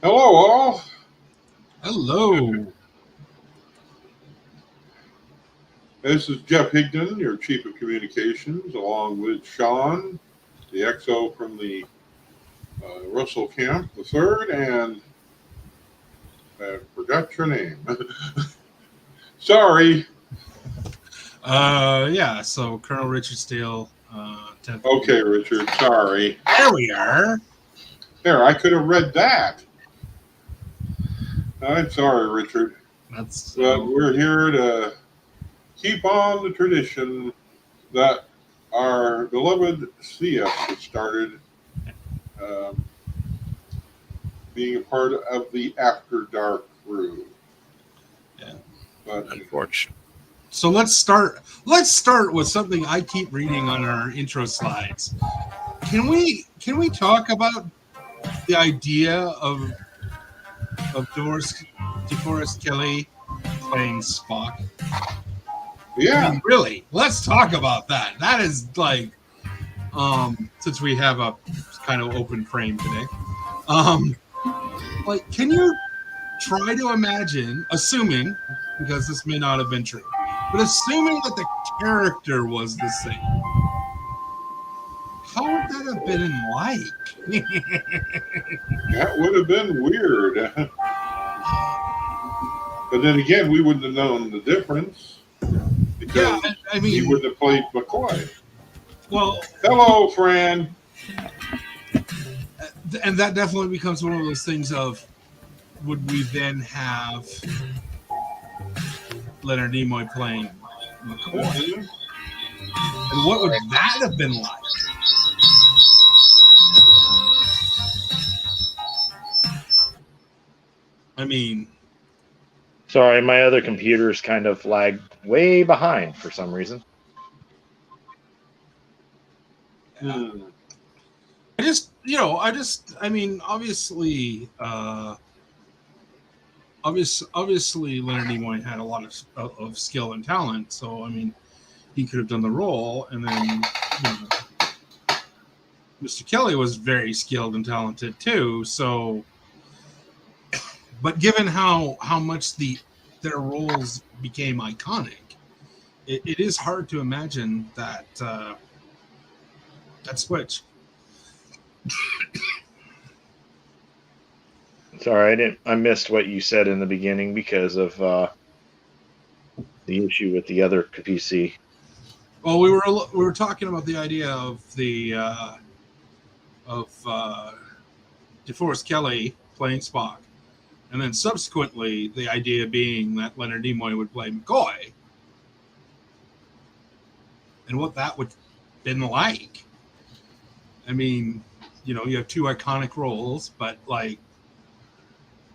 Hello, all. Hello. This is Jeff Higdon, your Chief of Communications, along with Sean, the XO from the Russell Camp, the third, and I forgot your name. Sorry. So Colonel Richard Steele. 10th Okay, Richard, sorry. There we are. There, I could have read that. I'm sorry, Richard. But we're here to keep on the tradition that our beloved CS has started, being a part of the After Dark crew. Yeah. But unfortunately. So let's start with something I keep reading on our intro slides. Can we talk about the idea of DeForest Kelley playing Spock? yeah, I mean, really, let's talk about that. That is like, since we have a kind of open frame today, like, can you try to imagine, assuming, because this may not have been true, but assuming that the character was the same, how would that have been like? that would have been weird. But then again, we wouldn't have known the difference because I mean, he wouldn't have played McCoy. Well, hello, Fran. And that definitely becomes one of those things of, would we then have Leonard Nimoy playing McCoy? Mm-hmm. And what would that have been like? I mean... Sorry, my other computer's kind of lagged way behind for some reason. I mean, obviously, obviously, Leonard Nimoy had a lot of skill and talent. So, I mean, he could have done the role, and then Mr. Kelley was very skilled and talented too. So, but given how much their roles became iconic, it is hard to imagine that that switch. Sorry, I missed what you said in the beginning because of the issue with the other PC. Well, we were talking about the idea of DeForest Kelley playing Spock, and then subsequently the idea being that Leonard Nimoy would play McCoy, and what that would have been like. I mean, you have two iconic roles, but like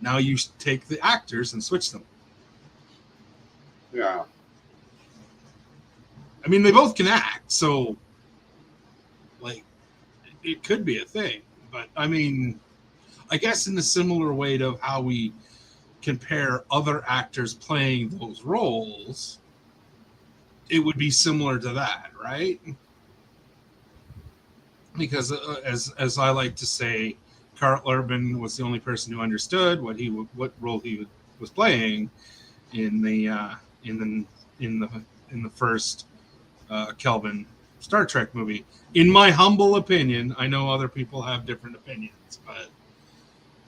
now you take the actors and switch them. Yeah. I mean, they both can act, so like it could be a thing. But I mean, I guess in a similar way to how we compare other actors playing those roles, it would be similar to that, right? Because as I like to say, Karl Urban was the only person who understood what role he was playing in the first Kelvin Star Trek movie. In my humble opinion, I know other people have different opinions, but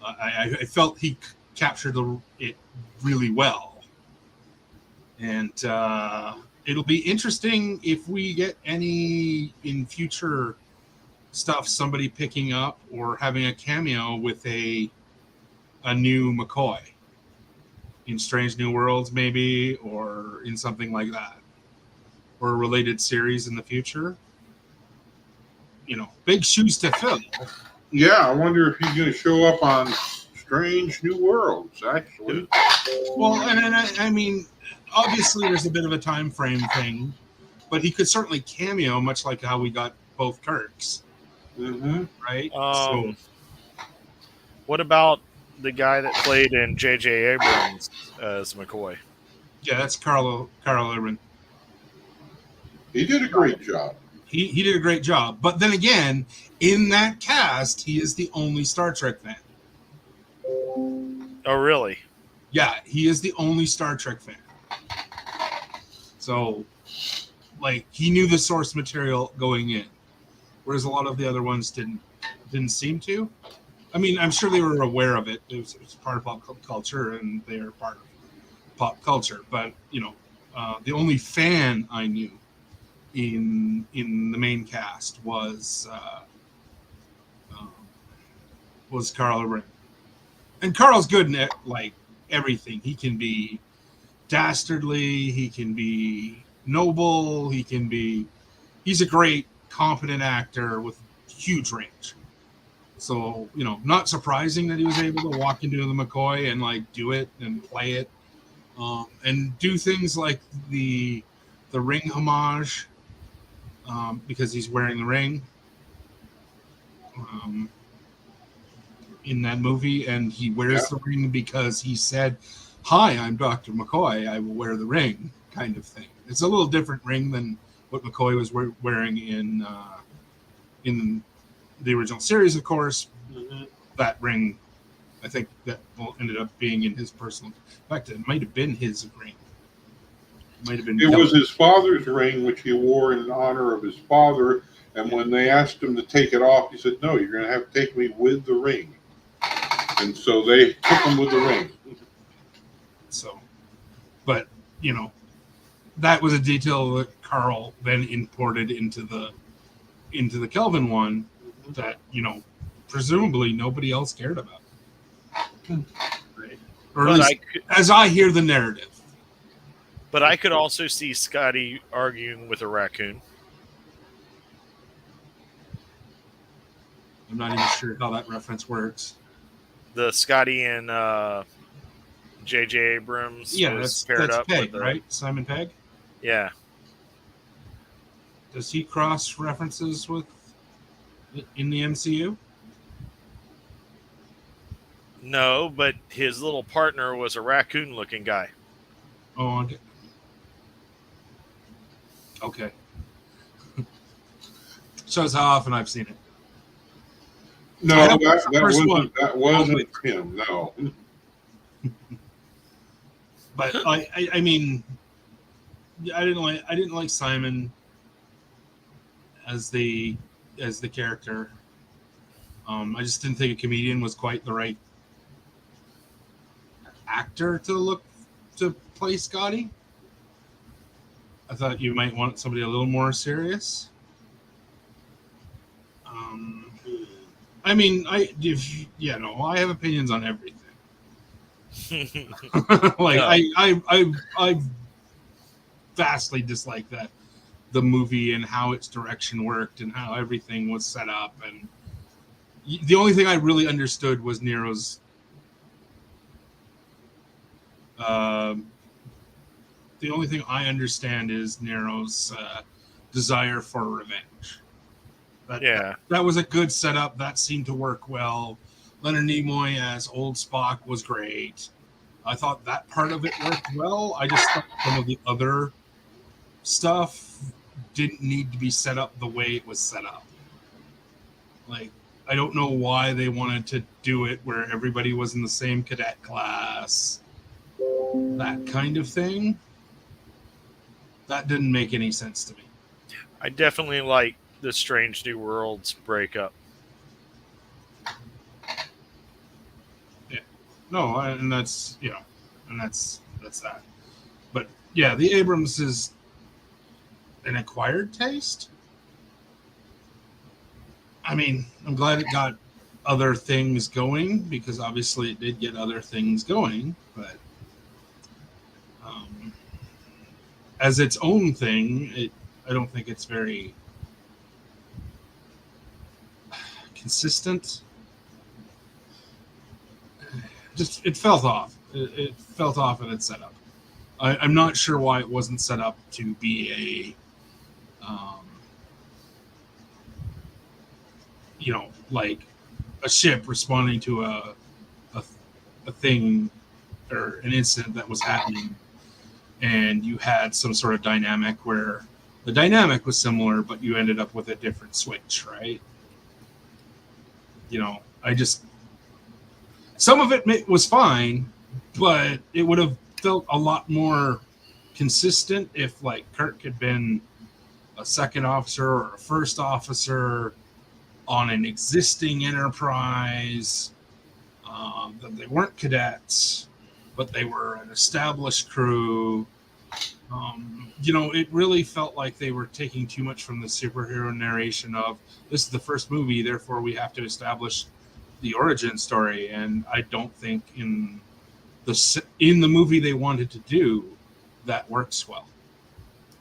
I felt he captured it really well. And it'll be interesting if we get any in future stuff, somebody picking up or having a cameo with a new McCoy in Strange New Worlds, maybe, or in something like that, or a related series in the future. Big shoes to fill. Yeah, I wonder if he's going to show up on Strange New Worlds, actually. Well, and I mean, obviously there's a bit of a time frame thing, but he could certainly cameo, much like how we got both Kirks. Mm-hmm. Right? What about the guy that played in J.J. Abrams as McCoy? Yeah, that's Karl Urban. He did a great job. He did a great job. But then again, in that cast, he is the only Star Trek fan. Oh, really? Yeah, he is the only Star Trek fan. So, like, he knew the source material going in, whereas a lot of the other ones didn't seem to. I mean, I'm sure they were aware of it. It was part of pop culture, and they're part of pop culture. But the only fan I knew in the main cast was Carl Urban. And Carl's good at like everything. He can be dastardly, he can be noble, he's a great, competent actor with huge range. So, not surprising that he was able to walk into the McCoy and like do it and play it. And do things like the ring homage, because he's wearing the ring. In that movie, and he wears the ring because he said, "Hi, I'm Dr. McCoy. I will wear the ring," kind of thing. It's a little different ring than what McCoy was wearing in the original series, of course. Mm-hmm. That ring, I think, that ended up being in his personal. In fact, it might have been his ring. It was his father's ring, which he wore in honor of his father. And when they asked him to take it off, he said, "No, you're going to have to take me with the ring." And so they took him with the ring. So, but that was a detail that Carl then imported into the Kelvin one that presumably nobody else cared about, right? Or at least as I hear the narrative. But I could also see Scotty arguing with a raccoon. I'm not even sure how that reference works. The Scotty and J.J. Abrams was paired up Pegg, with right? Simon Pegg? Yeah. Does he cross references with in the MCU? No, but his little partner was a raccoon-looking guy. Oh, okay. Okay. Shows how often I've seen it. No, that wasn't him. No. But I mean, I didn't like Simon as the character. I just didn't think a comedian was quite the right actor to play Scotty. I thought you might want somebody a little more serious. I mean, I have opinions on everything. Like I vastly dislike the movie and how its direction worked and how everything was set up, and the only thing I really understood was Nero's the only thing I understand is Nero's desire for revenge. That was a good setup. That seemed to work well. Leonard Nimoy as old Spock was great. I thought that part of it worked well. I just thought some of the other stuff didn't need to be set up the way it was set up. Like, I don't know why they wanted to do it where everybody was in the same cadet class. That kind of thing. That didn't make any sense to me. I definitely like the Strange New Worlds breakup. Yeah. No, and that's that. But yeah, the Abrams is an acquired taste. I mean, I'm glad it got other things going, because obviously it did get other things going, but as its own thing, I don't think it's very consistent. Just it felt off. It felt off in its setup. I'm not sure why it wasn't set up to be like a ship responding to a thing or an incident that was happening, and you had some sort of dynamic where the dynamic was similar, but you ended up with a different switch, right? some of it was fine, but it would have felt a lot more consistent if like Kirk had been a second officer or a first officer on an existing Enterprise, that they weren't cadets, but they were an established crew. It really felt like they were taking too much from the superhero narration of this is the first movie, therefore we have to establish the origin story. And I don't think in the movie they wanted to do that works well.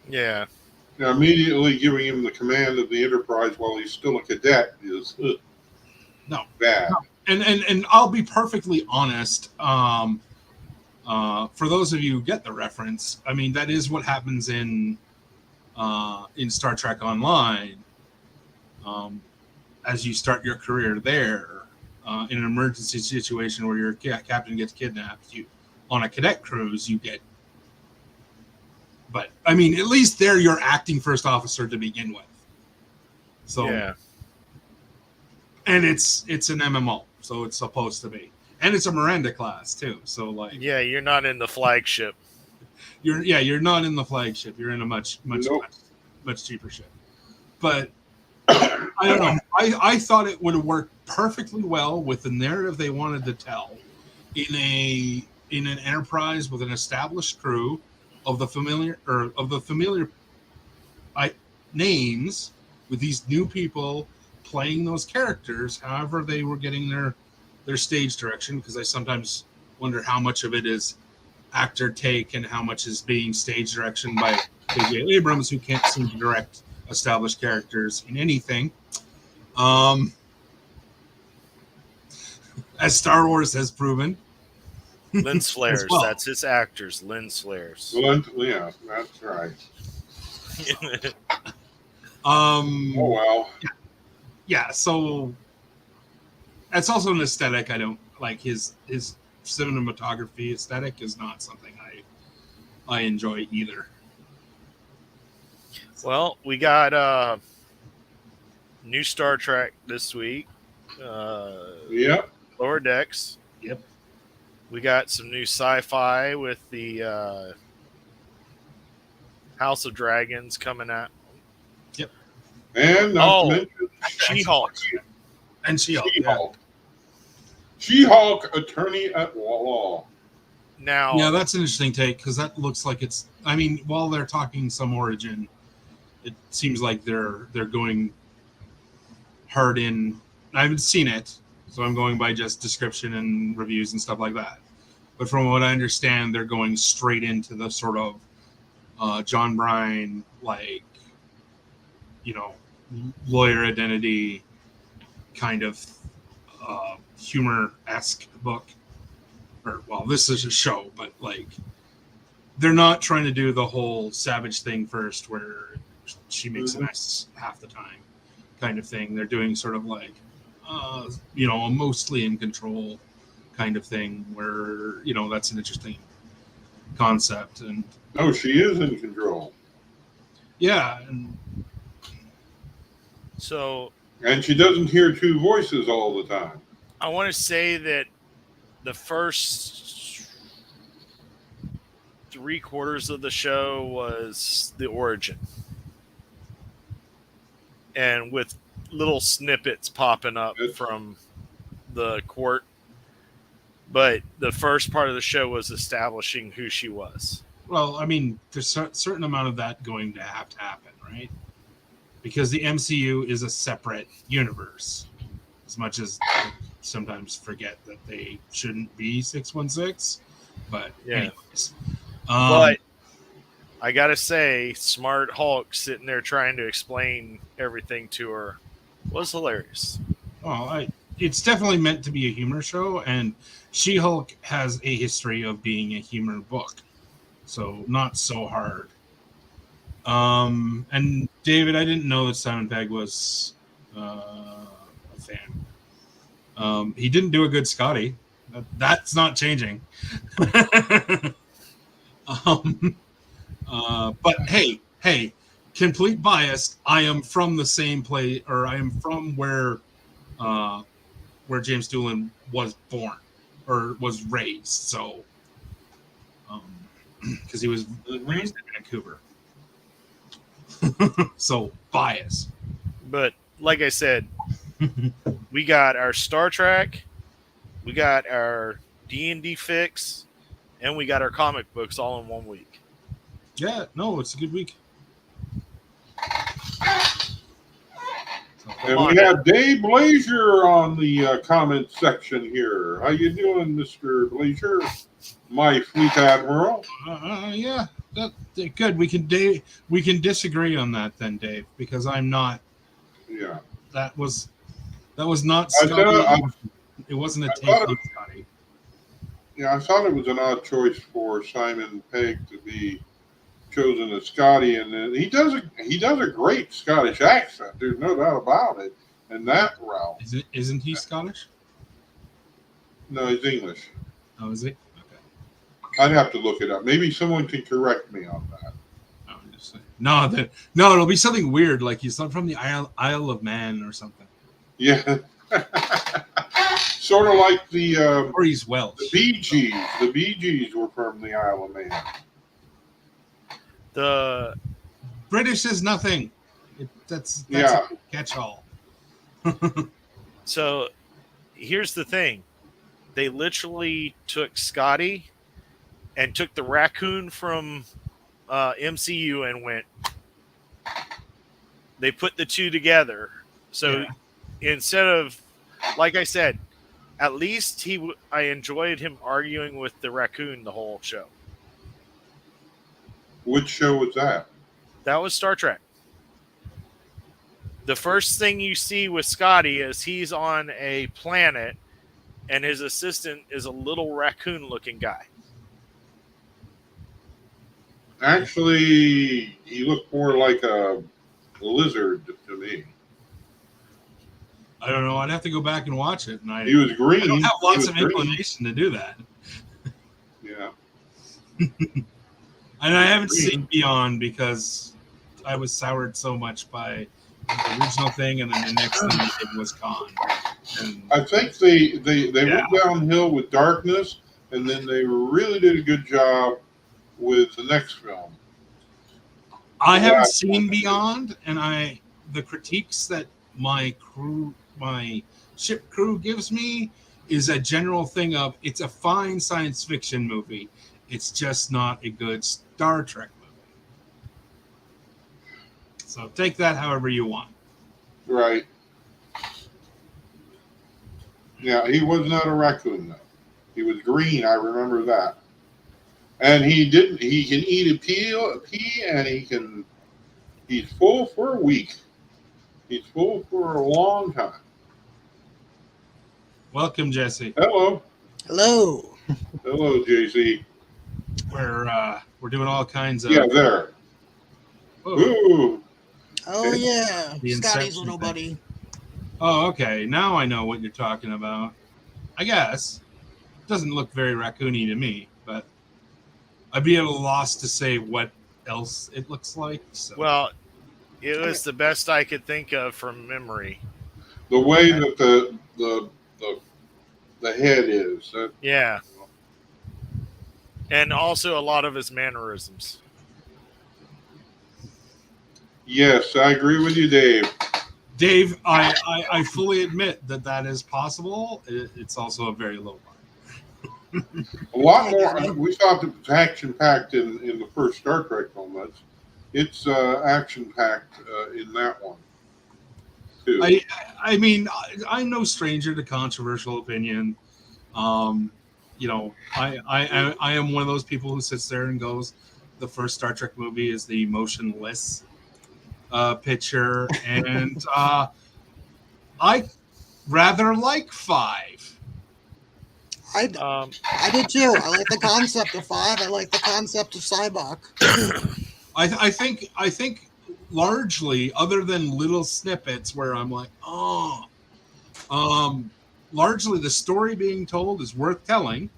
Yeah. Now, immediately giving him the command of the Enterprise while he's still a cadet is No. bad. No. And I'll be perfectly honest. For those of you who get the reference, I mean that is what happens in Star Trek Online. As you start your career there, in an emergency situation where your captain gets kidnapped, you on a cadet cruise you get. But I mean, at least there you're acting first officer to begin with. So Yeah. And it's an MMO, so it's supposed to be. And it's a Miranda class too. So like Yeah, you're not in the flagship. You're not in the flagship. You're in a much Nope. much cheaper ship. But I don't know. I thought it would have worked perfectly well with the narrative they wanted to tell in an Enterprise with an established crew of the familiar names with these new people playing those characters. However, they were getting their stage direction, because I sometimes wonder how much of it is actor take and how much is being stage direction by J.J. Abrams, who can't seem to direct established characters in anything. As Star Wars has proven. Lens flares. well. That's his actors. Lens flares. Yeah, that's right. Um, Oh, well. yeah, so it's also an aesthetic. I don't like his cinematography aesthetic is not something I enjoy either. Well, we got new Star Trek this week. Yep. Lower Decks. Yep. We got some new sci-fi with the House of Dragons coming out. And not to mention She-Hulk. And She-Hulk. She-Hulk. She-Hulk, attorney at law. Now, Yeah, that's an interesting take, because that looks like it's. I mean, while they're talking some origin, it seems like they're going hard in. I haven't seen it, so I'm going by just description and reviews and stuff like that. But from what I understand, they're going straight into the sort of John Bryan, like, lawyer identity kind of humor-esque book. Or, well, this is a show, but like they're not trying to do the whole Savage thing first where she makes a mess half the time kind of thing. They're doing sort of like a mostly in control kind of thing where that's an interesting concept. And No, she is in control. yeah, and so And she doesn't hear two voices all the time. I want to say that the first 3/4 of the show was the origin. And with little snippets popping up from the court. But the first part of the show was establishing who she was. well, I mean, there's a certain amount of that going to happen, right? Because the MCU is a separate universe. As much as I sometimes forget that they shouldn't be 616, but Yeah. anyways. But I gotta say, Smart Hulk sitting there trying to explain everything to her was hilarious. Well, it's definitely meant to be a humor show, and She-Hulk has a history of being a humor book, so not so hard. And David, I didn't know that Simon Pegg was a fan. He didn't do a good Scotty. That's not changing. But hey, complete bias. I am from the same place, or I am from where James Doolan was born. or was raised. So, because he was raised in Vancouver, so bias. But like I said, we got our Star Trek, we got our D&D fix, and we got our comic books all in 1 week. Yeah, no, it's a good week. And we have Dave Blazier on the comment section here. How you doing, Mr. Blazier? My fleet admiral. Yeah, good. We can disagree on that then, Dave, because I'm not. Yeah. That was not I Scotty. thought- It wasn't a I take thought on Scotty. Yeah, I thought it was an odd choice for Simon Pegg to be chosen as Scotty, and he does a great Scottish accent. There's no doubt about it. And that realm. Isn't he Scottish? No, he's English. Oh, is he? Okay. I'd have to look it up. Maybe someone can correct me on that. Oh, I'm just saying. No, it'll be something weird, like he's from the Isle of Man or something, Yeah. Sort of like the or he's Welsh. Bee Gees. The Bee Gees were from the Isle of Man. The British is nothing. That's Yeah. a catch-all. So here's the thing. They literally took Scotty and took the raccoon from MCU and went. They put the two together. So instead of, like I said, at least I enjoyed him arguing with the raccoon the whole show. Which show was that? That was Star Trek. The first thing you see with Scotty is he's on a planet and his assistant is a little raccoon-looking guy. Actually, he looked more like a lizard to me. I don't know. I'd have to go back and watch it, and He was green. I don't have He lots was of green. inclination to do that. Yeah. And I haven't seen Beyond because I was soured so much by the original thing, and then the next thing they did was Khan. And I think they Yeah. went downhill with Darkness, and then they really did a good job with the next film. I haven't Yeah. seen Beyond, and the critiques that my ship crew gives me is a general thing of it's a fine science fiction movie. It's just not a good Star Trek movie. So take that however you want. Right. Yeah, he was not a raccoon though. He was green. I remember that. And he can eat a pea, and he's full for a week. He's full for a long time. Welcome, Jesse. Hello. Hello. Hello, JC. We're doing all kinds of Yeah, there. Whoa. Ooh. Oh yeah, The Scotty's Inception little thing. buddy. Oh, okay. Now I know what you're talking about. I guess. Doesn't look very raccoony to me, but I'd be at a loss to say what else it looks like. So. Well, it was the best I could think of from memory. The way that the head is. Yeah. And also a lot of his mannerisms. Yes, I agree with you, Dave. Dave, I fully admit that is possible. It's also a very low bar. A lot more. We thought it was action packed in the first Star Trek film. It's action packed in that one too. I mean, I'm no stranger to controversial opinion. You know, I am one of those people who sits there and goes, the first Star Trek movie is the motionless picture, and I rather like 5. I did too. I like the concept of 5. I like the concept of Cybok. I think largely, other than little snippets where I'm like, largely the story being told is worth telling.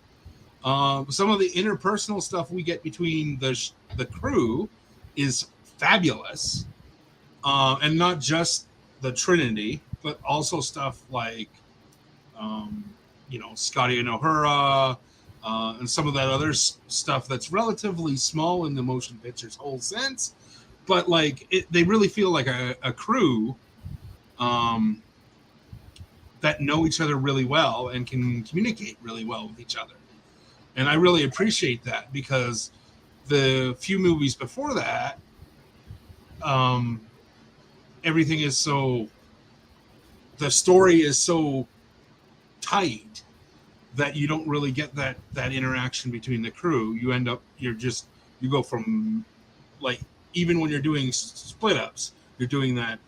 Some of the interpersonal stuff we get between the crew is fabulous, and not just the Trinity, but also stuff like, Scotty and O'Hara, and some of that other stuff that's relatively small in the motion picture's whole sense, but like they really feel like a crew that know each other really well and can communicate really well with each other. And I really appreciate that, because the few movies before that, everything is the story is so tight that you don't really get that interaction between the crew. You go from, like, even when you're doing split ups, you're doing that.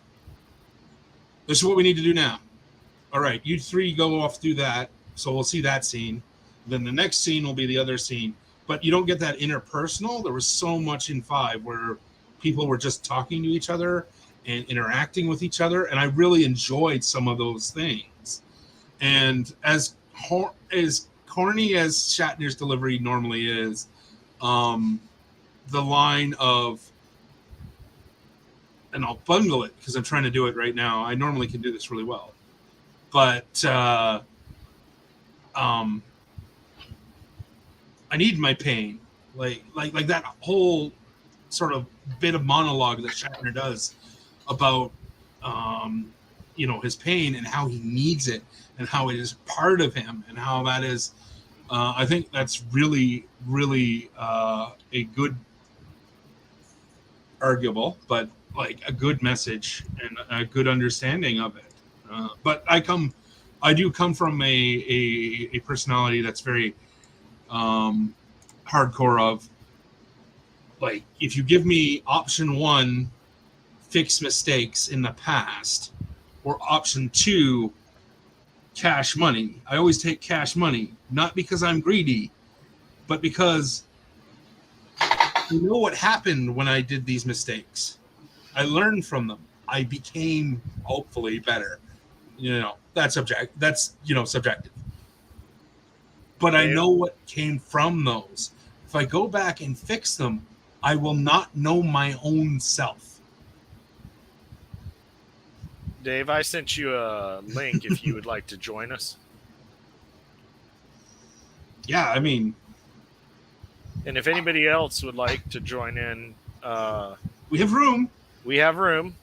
This is what we need to do now. All right, you three go off, do that. So we'll see that scene. Then the next scene will be the other scene. But you don't get that interpersonal. There was so much in 5 where people were just talking to each other and interacting with each other. And I really enjoyed some of those things. And as corny as Shatner's delivery normally is, the line of, and I'll bungle it because I'm trying to do it right now. I normally can do this really well. But I need my pain, like that whole sort of bit of monologue that Shatner does about his pain and how he needs it and how it is part of him and how that is. I think that's really, really a good, arguable, but like a good message and a good understanding of it. But I do come from a personality that's very hardcore of, like, if you give me option 1, fix mistakes in the past, or option 2, cash money, I always take cash money, not because I'm greedy, but because you know what happened when I did these mistakes. I learned from them. I became hopefully better. That's subjective. But I know what came from those. If I go back and fix them, I will not know my own self. Dave, I sent you a link if you would like to join us. Yeah, I mean, and if anybody else would like to join in, we have room. We have room.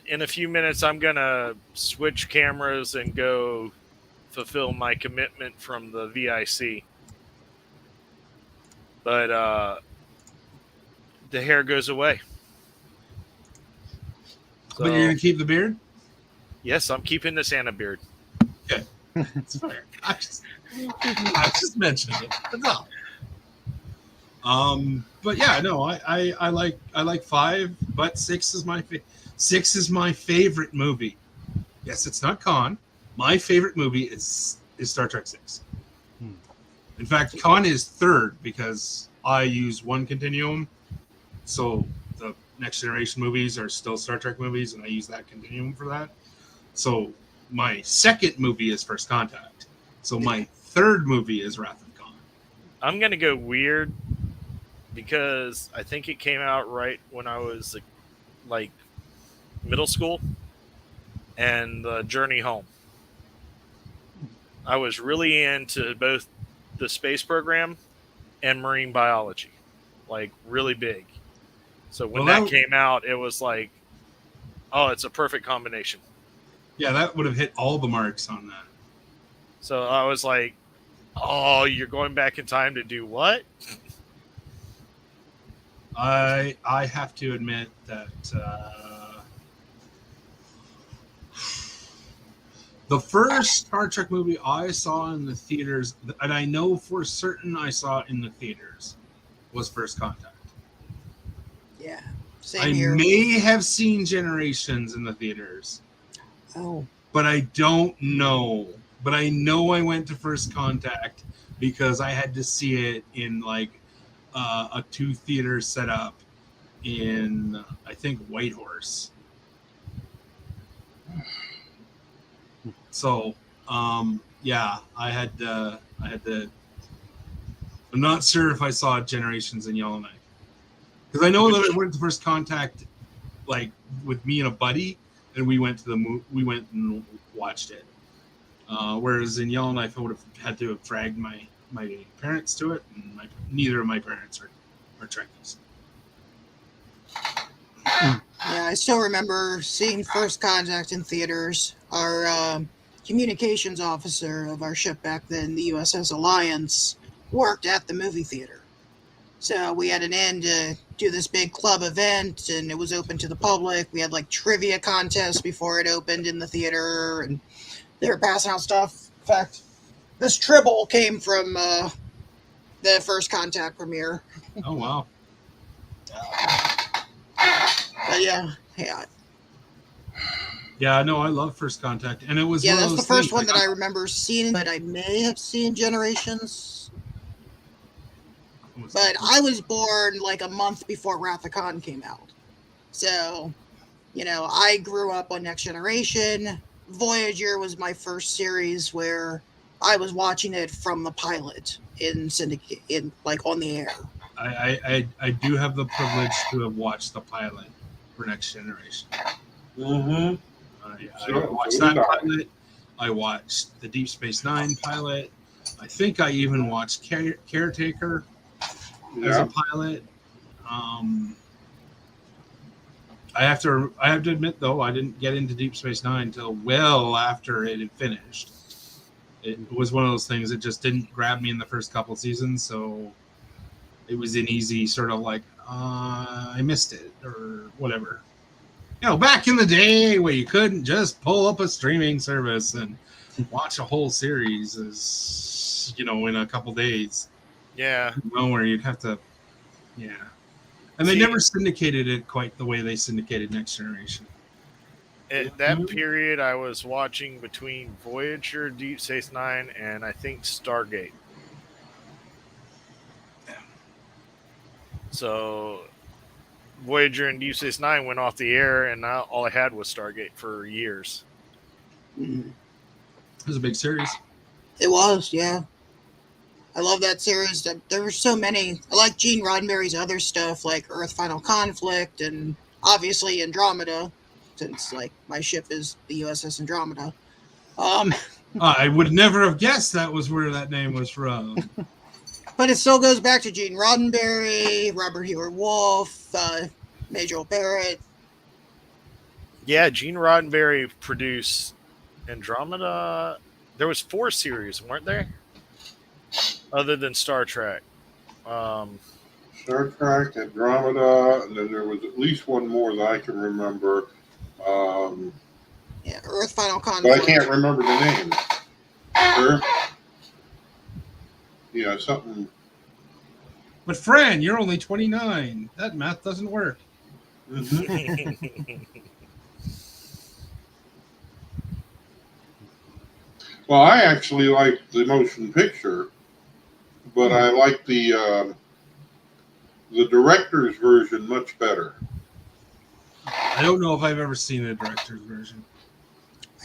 In a few minutes, I'm going to switch cameras and go fulfill my commitment from the VIC. But the hair goes away. So, but you're going to keep the beard? Yes, I'm keeping the Santa beard. Okay. That's fair. I just mentioned it. That's all. But yeah, no, I like 5, but 6 is my favorite movie. Yes, it's not Con. My favorite movie is Star Trek 6. In fact, Con is 3rd because I use one continuum. So the Next Generation movies are still Star Trek movies, and I use that continuum for that. So my 2nd movie is First Contact. So my 3rd movie is Wrath of Khan. I'm going to go weird because I think it came out right when I was like middle school, and The Journey Home. I was really into both the space program and marine biology, like really big. So when that came out, it was like, oh, it's a perfect combination. Yeah, that would have hit all the marks on that. So I was like, oh, you're going back in time to do what? I have to admit that the first Star Trek movie I saw in the theaters, and I know for certain I saw in the theaters, was First Contact. Yeah, same I here. may have seen Generations in the theaters. Oh. But I don't know. But I know I went to First Contact because I had to see it in like a 2-theater setup in, I think, Whitehorse. So, yeah, I had to. I'm not sure if I saw Generations in Yellowknife because I know that I went to First Contact like with me and a buddy, and we went to we went and watched it. Whereas in Yellowknife, I would have had to have dragged my parents to it, and neither of my parents are Trekkies. Yeah, I still remember seeing First Contact in theaters. Our communications officer of our ship back then, the USS Alliance, worked at the movie theater. So we had an in to do this big club event, and it was open to the public. We had like trivia contests before it opened in the theater, and they were passing out stuff. In fact, this Tribble came from the First Contact premiere. Oh wow! But yeah. Yeah, no, I love First Contact, and it was Yeah, one of that's the those first things, one that like, I remember seeing, but I may have seen Generations. But I was born like a month before Wrath of Khan came out. So, I grew up on Next Generation. Voyager was my first series where I was watching it from the pilot in syndicate, on the air. I do have the privilege to have watched the pilot for Next Generation. Mm-hmm. I watched that pilot. I watched the Deep Space Nine pilot. I think I even watched Caretaker as a pilot. I have to admit, though, I didn't get into Deep Space Nine until well after it had finished. It was one of those things that just didn't grab me in the first couple seasons, so it was an easy sort of like, I missed it or whatever. Back in the day where you couldn't just pull up a streaming service and watch a whole series in a couple days. Yeah. Where you'd have to, And they never syndicated it quite the way they syndicated Next Generation. At that period, I was watching between Voyager, Deep Space Nine, and I think Stargate. So Voyager and Deep Space Nine went off the air, and now all I had was Stargate for years. Mm-hmm. It was a big series. It was, yeah. I love that series. There were so many. I like Gene Roddenberry's other stuff, like Earth Final Conflict, and obviously Andromeda, since my ship is the USS Andromeda. I would never have guessed that was where that name was from. But it still goes back to Gene Roddenberry, Robert Heward Wolf, Majel Barrett. Yeah, Gene Roddenberry produced Andromeda. There was 4 series, weren't there? Other than Star Trek. Star Trek, Andromeda, and then there was at least one more that I can remember. Earth Final Conflict. But I can't remember the name. Earth. Yeah, something. But Fran, you're only 29. That math doesn't work. Mm-hmm. Well, I actually like the motion picture, but I like the director's version much better. I don't know if I've ever seen a director's version.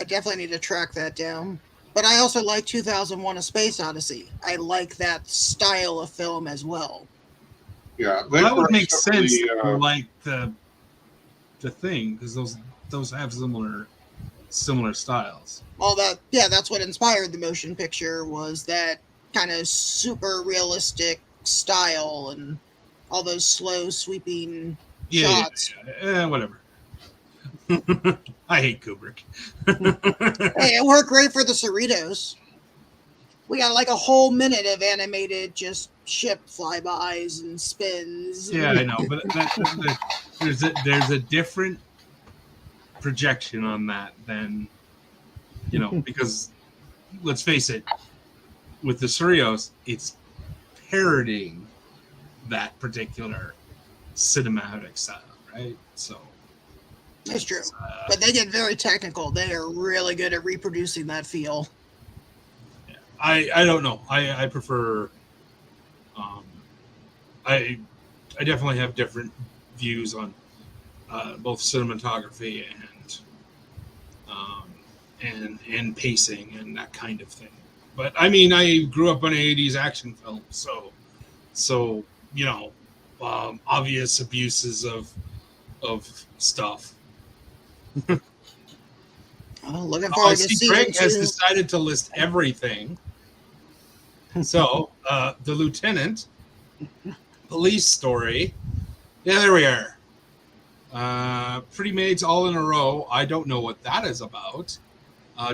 I definitely need to track that down. But I also like 2001: A Space Odyssey. I like that style of film as well. Yeah, that would make sense. Like the thing, because those have similar styles. Well, that's what inspired the motion picture, was that kind of super realistic style and all those slow sweeping shots. Yeah, whatever. I hate Kubrick. Hey, it worked great for the Cerritos. We got like a whole minute of animated just ship flybys and spins. Yeah, I know, but there's a different projection on that than, because let's face it, with the Cerritos, it's parodying that particular cinematic style, right? So that's true. But they get very technical. They are really good at reproducing that feel. Yeah, I don't know. I prefer. I definitely have different views on both cinematography and pacing and that kind of thing. But I mean, I grew up on an 80s action film, so obvious abuses of stuff. Looking I forward to see season Craig has 2. decided to list everything. So, the lieutenant, police story. Yeah, there we are. Pretty Maids All in a Row. I don't know what that is about.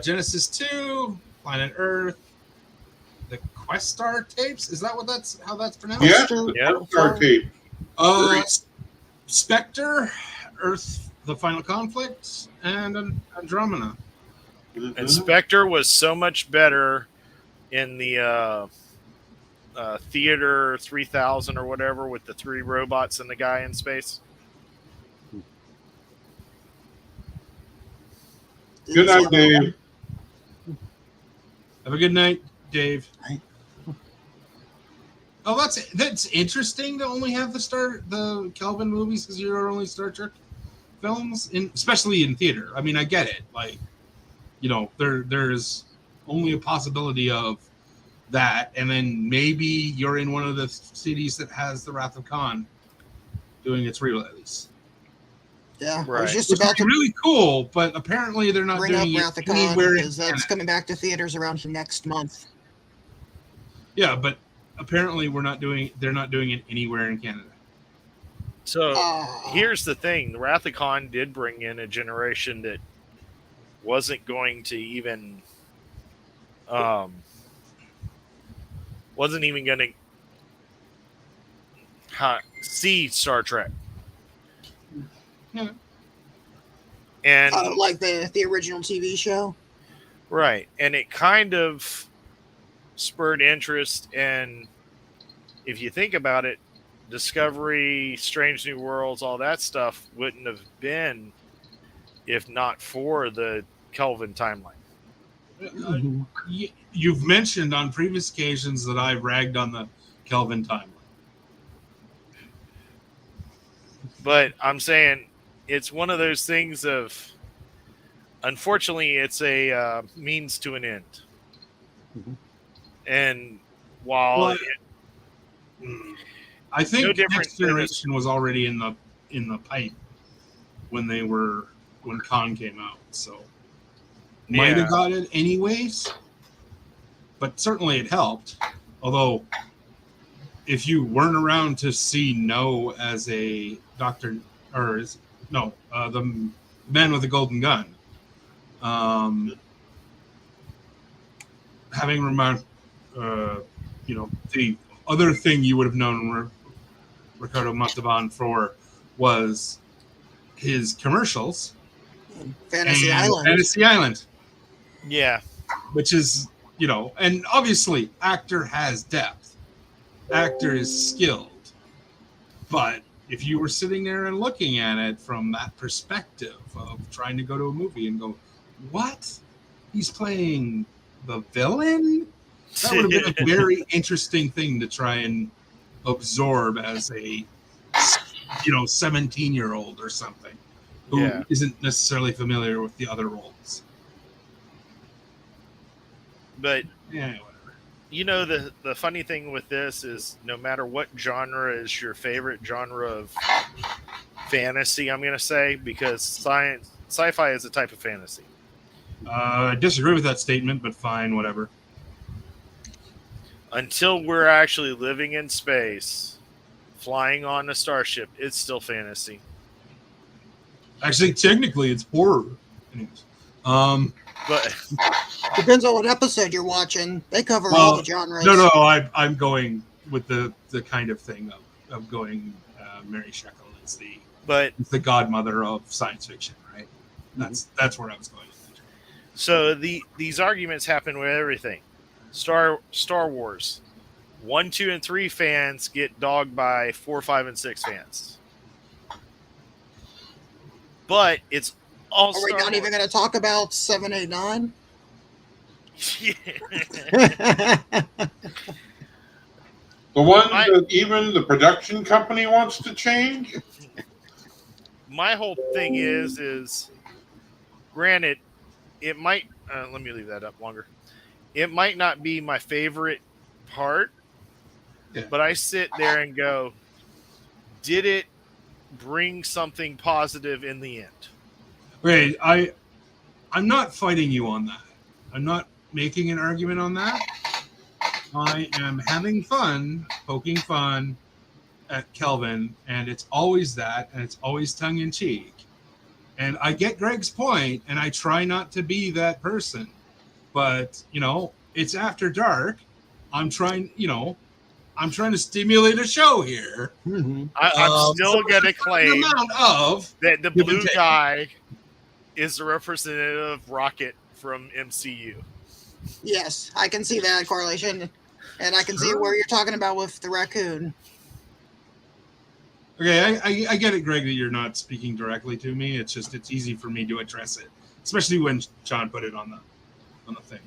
Genesis 2, Planet Earth, the Questar tapes. Is that what how that's pronounced? Yes, Star- the Yeah. Star tape. Spectre, Earth, the Final Conflict, and Andromeda. Mhm. And Spectre was so much better in the Theater 3000 or whatever with the 3 robots and the guy in space. Good night, Dave. Have a good night, Dave. Right. Oh, that's interesting to only have the Kelvin movies because you're only Star Trek films, especially in theater. I mean, I get it. Like, there's only a possibility of that, and then maybe you're in one of the cities that has the Wrath of Khan doing its re-release. Yeah, I Right. was just Which about would be to really cool, but apparently they're not bring up doing Wrath it of Khan anywhere in because that's Canada. coming back to theaters around next month. Yeah, but apparently they're not doing it anywhere in Canada. So Ah. here's the thing: the Wrath of Khan did bring in a generation that wasn't going to even, wasn't even going to see Star Trek. Yeah. And Like the original TV show. right, and it kind of spurred interest, and if you think about it, Discovery, Strange New Worlds, all that stuff wouldn't have been if not for the Kelvin timeline. You've mentioned on previous occasions that I ragged on the Kelvin timeline. But I'm saying it's one of those things of, unfortunately, it's a means to an end. Mm-hmm. And while I think no different Next Generation was already in the pipe when Khan came out, so might have got it anyways. But certainly it helped. Although, if you weren't around to see No as a doctor, the Man with the Golden Gun, having remembered, the other thing you would have known Ricardo Montalban for was his commercials. Fantasy and Island. Fantasy Island. yeah, Which is, and obviously actor has depth. Actor is skilled. But if you were sitting there and looking at it from that perspective of trying to go to a movie and go, what? He's playing the villain? That would have been a very interesting thing to try and absorb as a 17-year-old or something who isn't necessarily familiar with the other roles. But Yeah, whatever. the funny thing with this is, no matter what genre is your favorite genre of fantasy, I'm going to say, because sci-fi is a type of fantasy. I disagree with that statement, but fine, whatever. Until we're actually living in space, flying on a starship, it's still fantasy. Actually, technically, it's horror. Anyways. But Depends on what episode you're watching. They cover all the genres. No, I'm going with the kind of thing of going. Mary Shekel is the godmother of science fiction, right? That's where I was going. So these arguments happen with everything. Star Wars, 1, 2, and 3 fans get dogged by 4, 5, and 6 fans. But it's all. Are we not even going to talk about 7, 8, 9? The one that even the production company wants to change? My whole thing is granted, it might. Let me leave that up longer. It might not be my favorite part, but I sit there and go, did it bring something positive in the end? Okay, I'm not fighting you on that. I'm not making an argument on that. I am having fun, poking fun at Kelvin, and it's always that, and it's always tongue in cheek. And I get Greg's point, and I try not to be that person. But, it's after dark. I'm trying to stimulate a show here. I'm still going to claim of that the give and blue take. guy is the representative Rocket from MCU. Yes, I can see that correlation, and I can see where you're talking about with the raccoon. Okay, I get it, Greg, that you're not speaking directly to me. It's easy for me to address it, especially when John put it on the thing.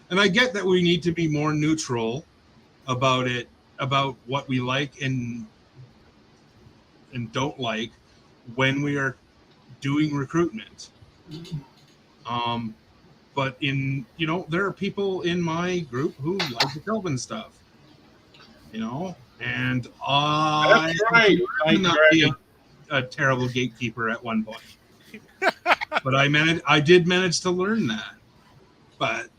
And I get that we need to be more neutral about it, about what we like and don't like when we are doing recruitment. But there are people in my group who like the Kelvin stuff, and I That's right. did not be a terrible gatekeeper at one point, but I did manage to learn that. But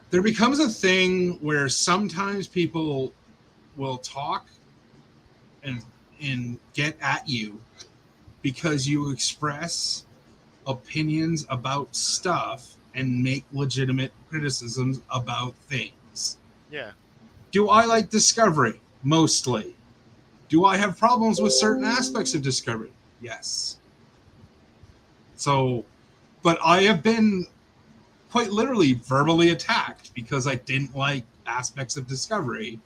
there becomes a thing where sometimes people will talk and get at you because you express opinions about stuff and make legitimate criticisms about things. Yeah. Do I like Discovery? Mostly. Do I have problems with certain aspects of Discovery? Yes. So, but I have been quite literally verbally attacked because I didn't like aspects of Discovery,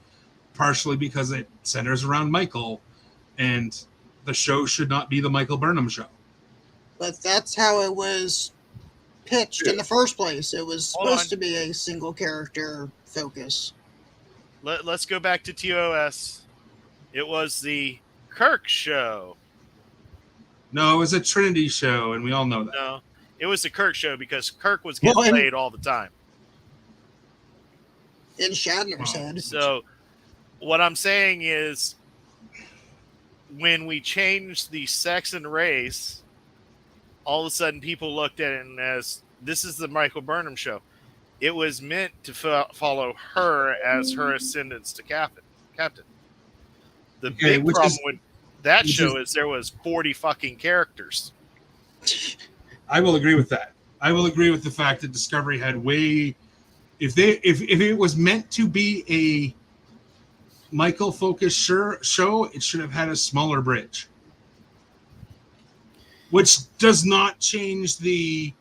partially because it centers around Michael, and the show should not be the Michael Burnham show. But that's how it was pitched in the first place. It was supposed to be a single character focus. Let's go back to TOS. It was the Kirk show. No, it was a Trinity show, and we all know that. No, it was the Kirk show because Kirk was getting played all the time. In Shatner's head. So what I'm saying is when we changed the sex and race, all of a sudden people looked at it as this is the Michael Burnham show. It was meant to follow her as her ascendance to captain. The big problem with that show is there was 40 fucking characters. I will agree with that. I will agree with the fact that Discovery had if it was meant to be a Michael focused show, it should have had a smaller bridge. Which does not change the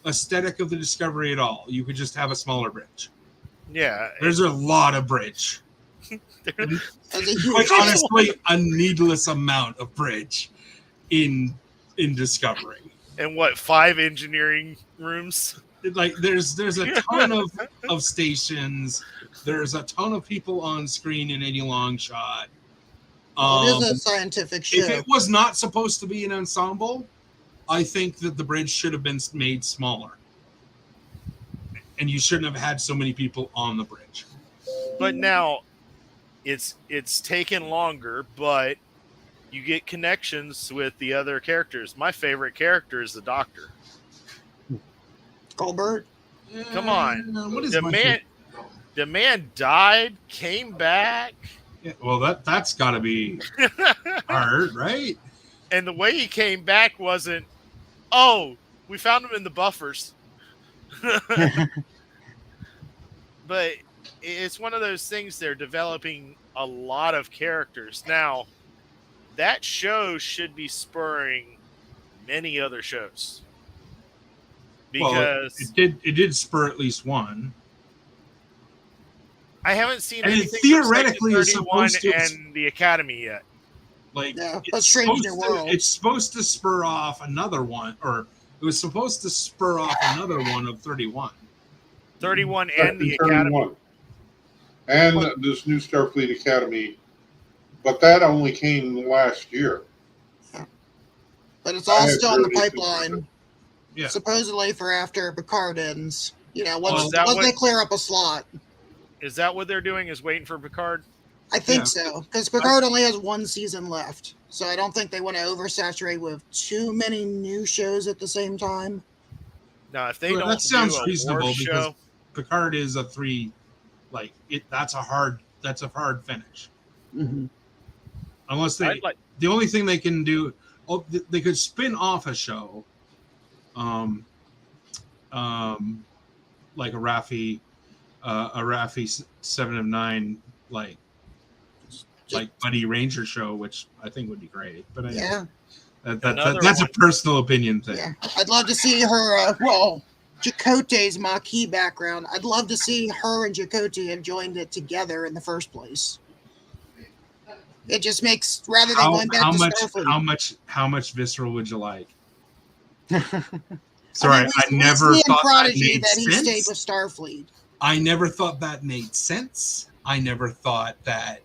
aesthetic of the Discovery at all. You could just have a smaller bridge. Yeah. There's a lot of bridge. Quite honestly, a needless amount of bridge in Discovery. And 5 engineering rooms? Like there's a ton of stations. There's a ton of people on screen in any long shot. It is a scientific show. If it was not supposed to be an ensemble, I think that the bridge should have been made smaller. And you shouldn't have had so many people on the bridge. But now it's taken longer, but you get connections with the other characters. My favorite character is the Doctor. Colbert? Come on. What is the man died, came back. Yeah, well, that's got to be hard, right? And the way he came back wasn't, we found him in the buffers. But it's one of those things, they're developing a lot of characters. Now, that show should be spurring many other shows. Because it did spur at least one. I haven't seen and anything theoretically from is Section 31 supposed to and the Academy yet. Like it's supposed to spur off another one, or it was supposed to spur off another one of 31. 31 and the Academy. And this new Starfleet Academy, but that only came last year. But it's all still in the pipeline. Yeah. Supposedly for after Picard ends. Once they clear up a slot. Is that what they're doing, is waiting for Picard? I think so. Because Picard only has one season left. So I don't think they want to oversaturate with too many new shows at the same time. Now, if they Well, don't that sounds do a reasonable war because show, Picard is a 3, like it. That's a hard finish. Mm-hmm. Unless they, I'd like the only thing they can do, they could spin off a show, like a Raffi 7 of 9, like Buddy Ranger show, which I think would be great. But Yeah. that's a personal opinion thing. Yeah. I'd love to see her, Chakotay's Maquis background. I'd love to see her and Chakotay have joined it together in the first place. It just makes, rather than going back to Starfleet. How much visceral would you like? I Sorry, mean, I we never see in thought Prodigy that he made stayed sense. with Starfleet. I never thought that made sense. I never thought that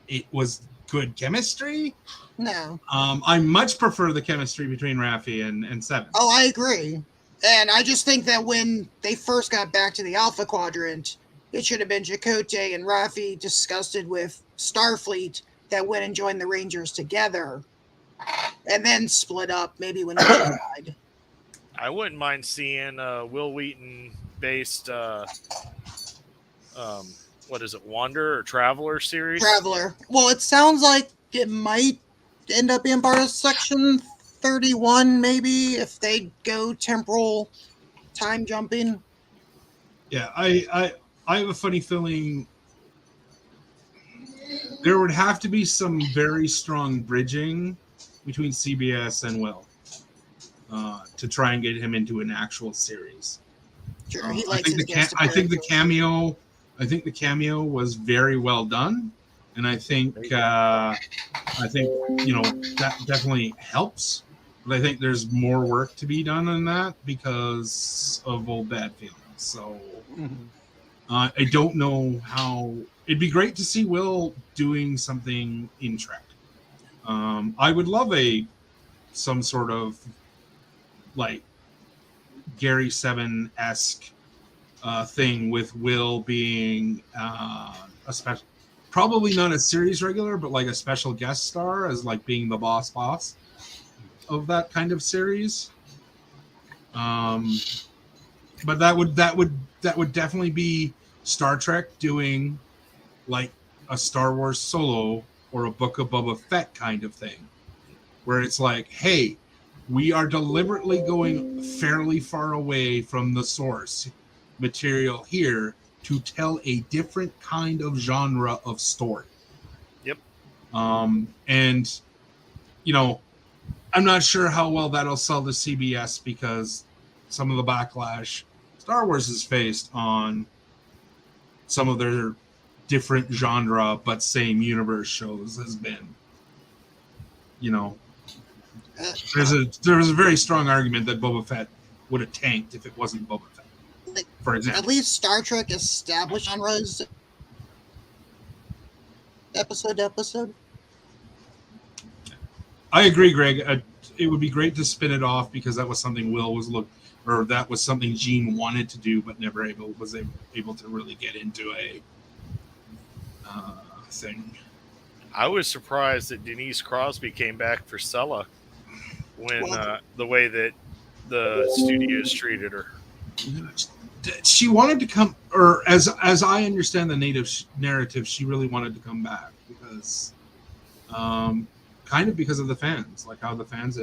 it was good chemistry. No. I much prefer the chemistry between Raffi and Seven. Oh, I agree. And I just think that when they first got back to the Alpha Quadrant, it should have been Chakotay and Raffi disgusted with Starfleet that went and joined the Rangers together, and then split up maybe when he died. I wouldn't mind seeing Will Wheaton based what is it, Wanderer or Traveler series? Traveler. Well, it sounds like it might end up being part of Section 31, maybe, if they go temporal time jumping. Yeah, I have a funny feeling there would have to be some very strong bridging between CBS and Will to try and get him into an actual series. Sure, he I likes think his guest I think the appearances. cameo was very well done, and I think that definitely helps. But I think there's more work to be done on that because of old bad feelings. So I don't know how. It'd be great to see Will doing something in Trek. I would love some sort of like Gary 7-esque thing with Will being a special, probably not a series regular, but like a special guest star as like being the boss of that kind of series. But that would definitely be Star Trek doing like a Star Wars Solo or a Book of Boba Fett kind of thing, where it's like, hey, we are deliberately going fairly far away from the source material here to tell a different kind of genre of story. Yep. And I'm not sure how well that'll sell to CBS because some of the backlash Star Wars has faced on some of their different genre but same universe shows has been, there was a very strong argument that Boba Fett would have tanked if it wasn't Boba Fett, for example. At least Star Trek established genres episode to episode. I agree, Greg. It would be great to spin it off because that was something that was something Gene wanted to do, but never was able to really get into a thing. I was surprised that Denise Crosby came back for Sella when the way that the studios treated her. She wanted to come, or as I understand the narrative, she really wanted to come back because, kind of because of the fans, like how the fans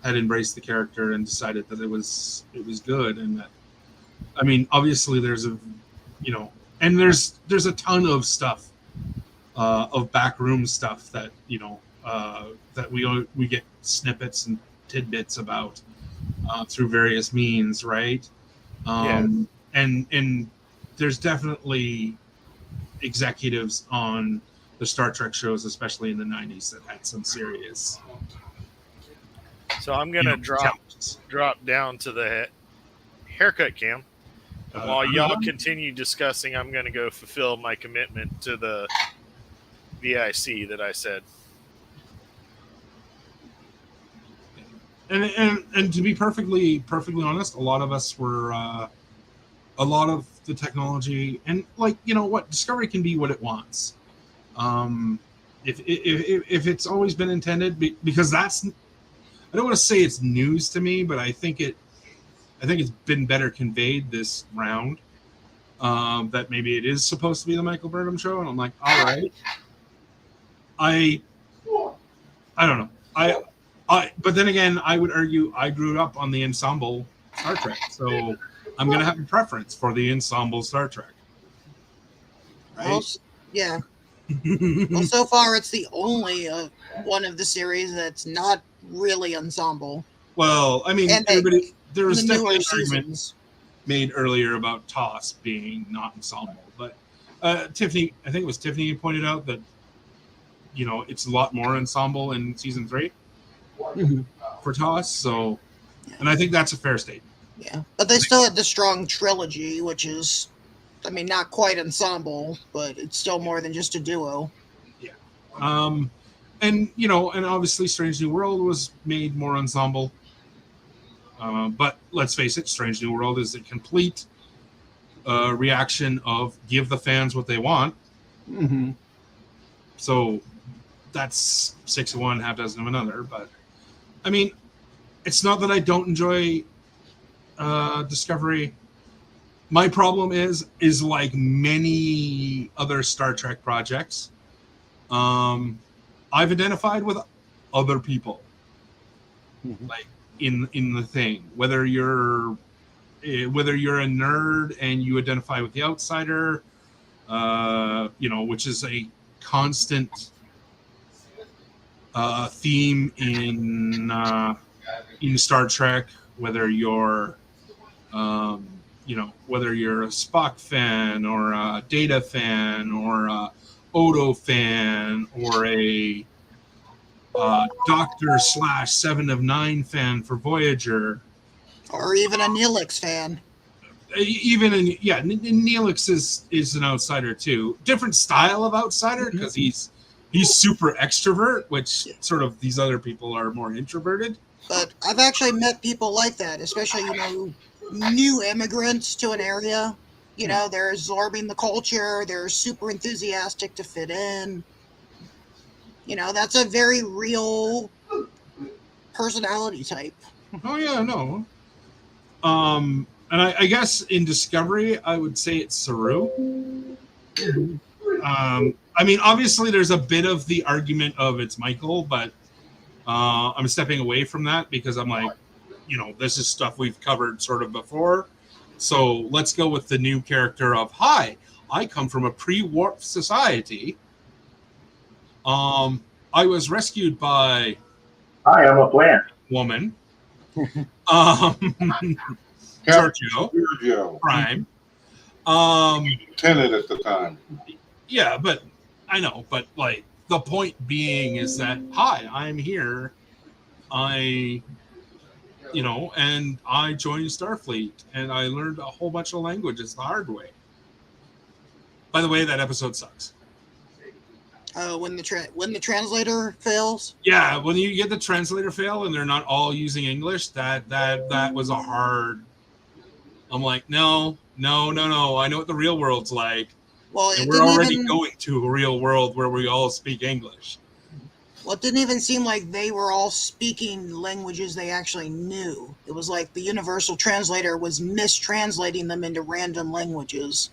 had embraced the character and decided that it was good, and that, I mean, obviously there's and there's a ton of stuff, of backroom stuff that that we get snippets and tidbits about through various means, right? And there's definitely executives on the Star Trek shows, especially in the 90s, that had some serious. So I'm gonna drop down to the haircut cam. And while y'all continue discussing, I'm gonna go fulfill my commitment to the VIC that I said. And to be perfectly honest, a lot of us were a lot of the technology, and like, what Discovery can be what it wants. if it's always been intended, because that's, I don't want to say it's news to me, but I think it's been better conveyed this round, that maybe it is supposed to be the Michael Burnham show, and I'm like, all right. I don't know. But then again, I would argue I grew up on the ensemble Star Trek, so I'm gonna have a preference for the ensemble Star Trek. Right? Well, yeah. Well, so far it's the only one of the series that's not really ensemble. Well, I mean, And there was the definitely newer an argument seasons. made earlier about TOS being not ensemble, but Tiffany, I think it was Tiffany who pointed out that, you know, it's a lot more ensemble in season 3 for TOS. So, and I think that's a fair statement. Yeah, but they still had the strong trilogy, which is, I mean, not quite ensemble, but it's still more than just a duo. And you know, and obviously Strange New World was made more ensemble. But let's face it, Strange New World is a complete reaction of give the fans what they want. So that's 6 of one, half dozen of another. But I mean, it's not that I don't enjoy Discovery. My problem is like many other Star Trek projects, I've identified with other people, like in the thing. Whether you're a nerd and you identify with the outsider, you know, which is a constant theme in Star Trek. Whether you're you know, whether you're a Spock fan or a Data fan or a Odo fan or a Doctor / 7 of 9 fan for Voyager, Or even a Neelix fan. Neelix is an outsider too. Different style of outsider, because he's super extrovert, which sort of these other people are more introverted. But I've actually met people like that, especially, you know, new immigrants to an area. You know, they're absorbing the culture. They're super enthusiastic to fit in. You know, that's a very real personality type. Oh yeah, no. And I guess in Discovery, I would say it's Saru. I mean, obviously, there's a bit of the argument of it's Michael, but I'm stepping away from that because I'm like, you know, this is stuff we've covered sort of before. So let's go with the new character of, hi, I come from a pre-warp society. I was rescued by Hi, I'm a plant. woman. Captain Giorgio Prime. Lieutenant at the time. Yeah, but I know, but like the point being is that, hi, I'm here. And I joined Starfleet and I learned a whole bunch of languages the hard way. By the way, that episode sucks. When the translator fails. Yeah, when you get the translator fail and they're not all using English, that was a hard. I'm like, no. I know what the real world's like. Well, and we're already going to a real world where we all speak English. Well, it didn't even seem like they were all speaking languages they actually knew. It was like the universal translator was mistranslating them into random languages.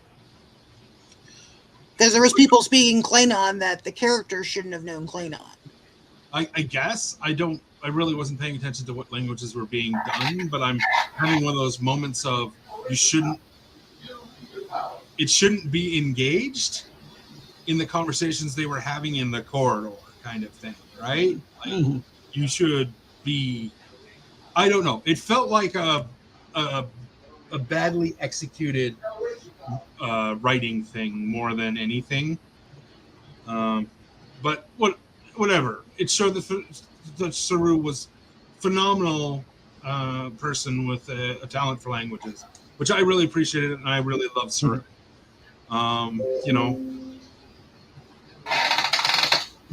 Because there was people speaking Klingon that the characters shouldn't have known Klingon. I guess I really wasn't paying attention to what languages were being done, but I'm having one of those moments of it shouldn't be engaged in the conversations they were having in the corridor kind of thing, right? Like, you should be, I don't know. It felt like a badly executed writing thing more than anything. But whatever. It showed that Saru was phenomenal person with a talent for languages, which I really appreciated, and I really love Saru. You know.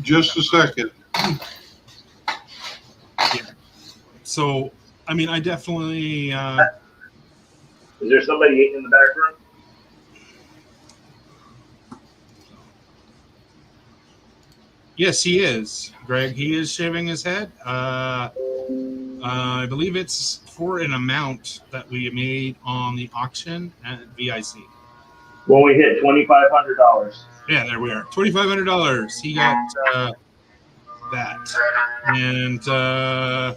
Just a second. Yeah. So, I mean, I definitely. Is there somebody eating in the back room? Yes, he is, Greg. He is shaving his head. I believe it's for an amount that we made on the auction at VIC. When we hit $2,500. Yeah, there we are. $2,500. He got that. And, my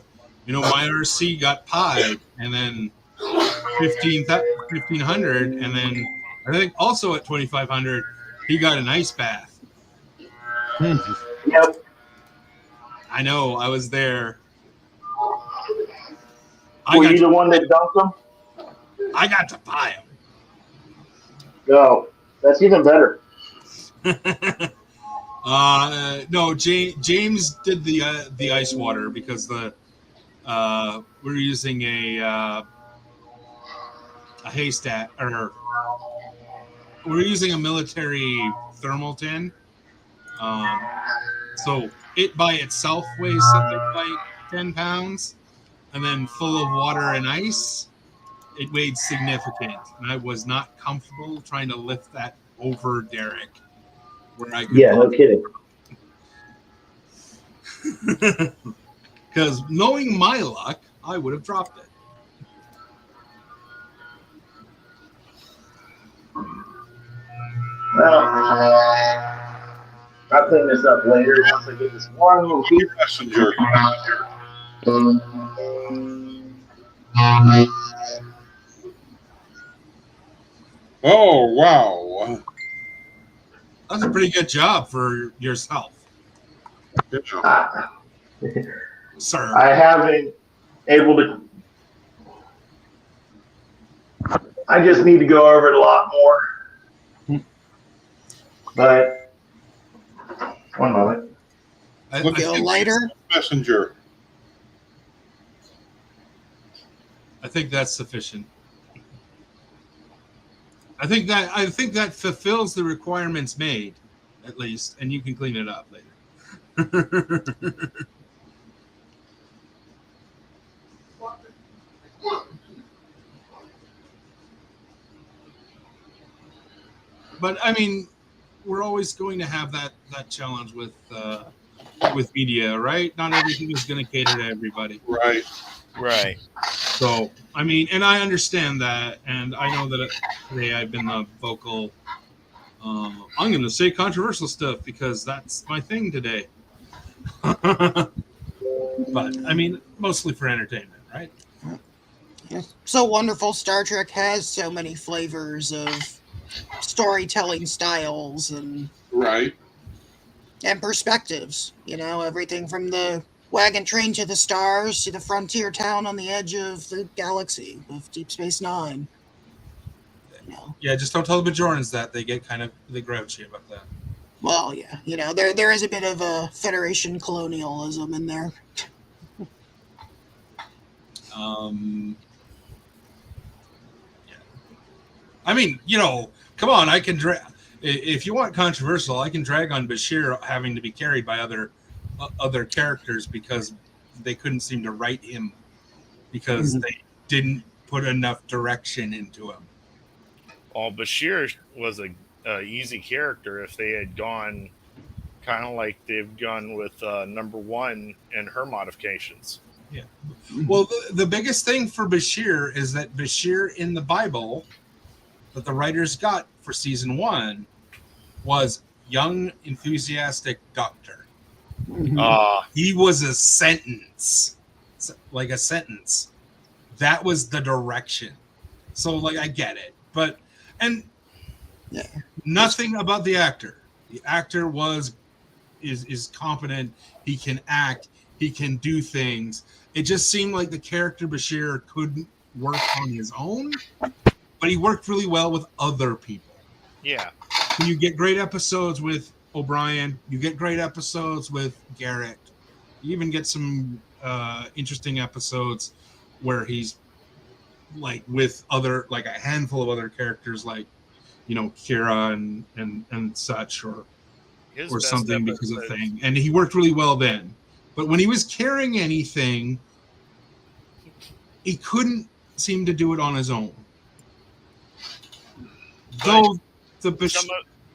RC got pie, and then 1,500, and then I think also at 2,500, he got an ice bath. Yep. I know, I was there. Were you the one that dumped them? I got to buy him. No. That's even better. No, James did the ice water because we're using a haystack, or we're using a military thermal tin. So it by itself weighs something like 10 pounds, and then full of water and ice, it weighed significant. And I was not comfortable trying to lift that over Derek. Where I could no kidding. Because knowing my luck, I would have dropped it. Well, I'll clean this up later once I get this one little piece. Messenger. Oh, wow. That's a pretty good job for yourself, Yeah. sir. I haven't able to. I just need to go over it a lot more. But one moment. I Go think, lighter. Messenger. I think that's sufficient. I think that fulfills the requirements made, at least, and you can clean it up later. But I mean, we're always going to have that challenge with media, right? Not everything is going to cater to everybody. Right. Right. So, I mean, and I understand that, and I know that today I've been the vocal. I'm going to say controversial stuff because that's my thing today. But I mean, mostly for entertainment, right? It's so wonderful. Star Trek has so many flavors of storytelling styles and Right. perspectives. Everything from the wagon train to the stars to the frontier town on the edge of the galaxy of Deep Space Nine. Yeah, just don't tell the Bajorans that. They get they grouchy about that. Well, yeah, there is a bit of a Federation colonialism in there. Yeah. I mean, come on, I can drag. If you want controversial, I can drag on Bashir having to be carried by other characters because they couldn't seem to write him because they didn't put enough direction into him. Well, Bashir was a easy character if they had gone kind of like they've gone with number one and her modifications. Yeah. Well, the biggest thing for Bashir is that Bashir in the Bible that the writers got for season 1 was young, enthusiastic doctor. He was a sentence, like a sentence. That was the direction. So, like, I get it, but nothing about the actor. The actor is competent. He can act. He can do things. It just seemed like the character Bashir couldn't work on his own, but he worked really well with other people. Yeah. You get great episodes with O'Brien. You get great episodes with Garrett. You even get some interesting episodes where he's like with other, like a handful of other characters, like Kira and such, or something because of thing. And he worked really well then. But when he was carrying anything, he couldn't seem to do it on his own. Though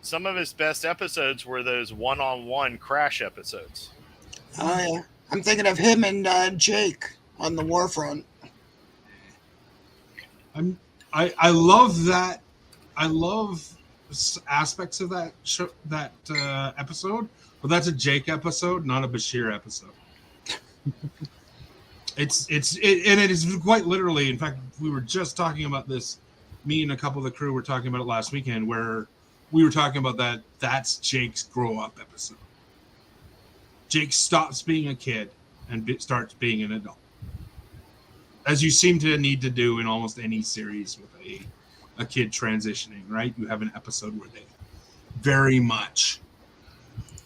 some of his best episodes were those one-on-one Crash episodes. Oh yeah, I'm thinking of him and Jake on the Warfront. I love that. I love aspects of that show, that episode, but that's a Jake episode, not a Bashir episode. And it is quite literally. In fact, we were just talking about this. Me and a couple of the crew were talking about it last weekend, where we were talking about that. That's Jake's grow up episode. Jake stops being a kid and starts being an adult, as you seem to need to do in almost any series with a kid transitioning. Right? You have an episode where they very much,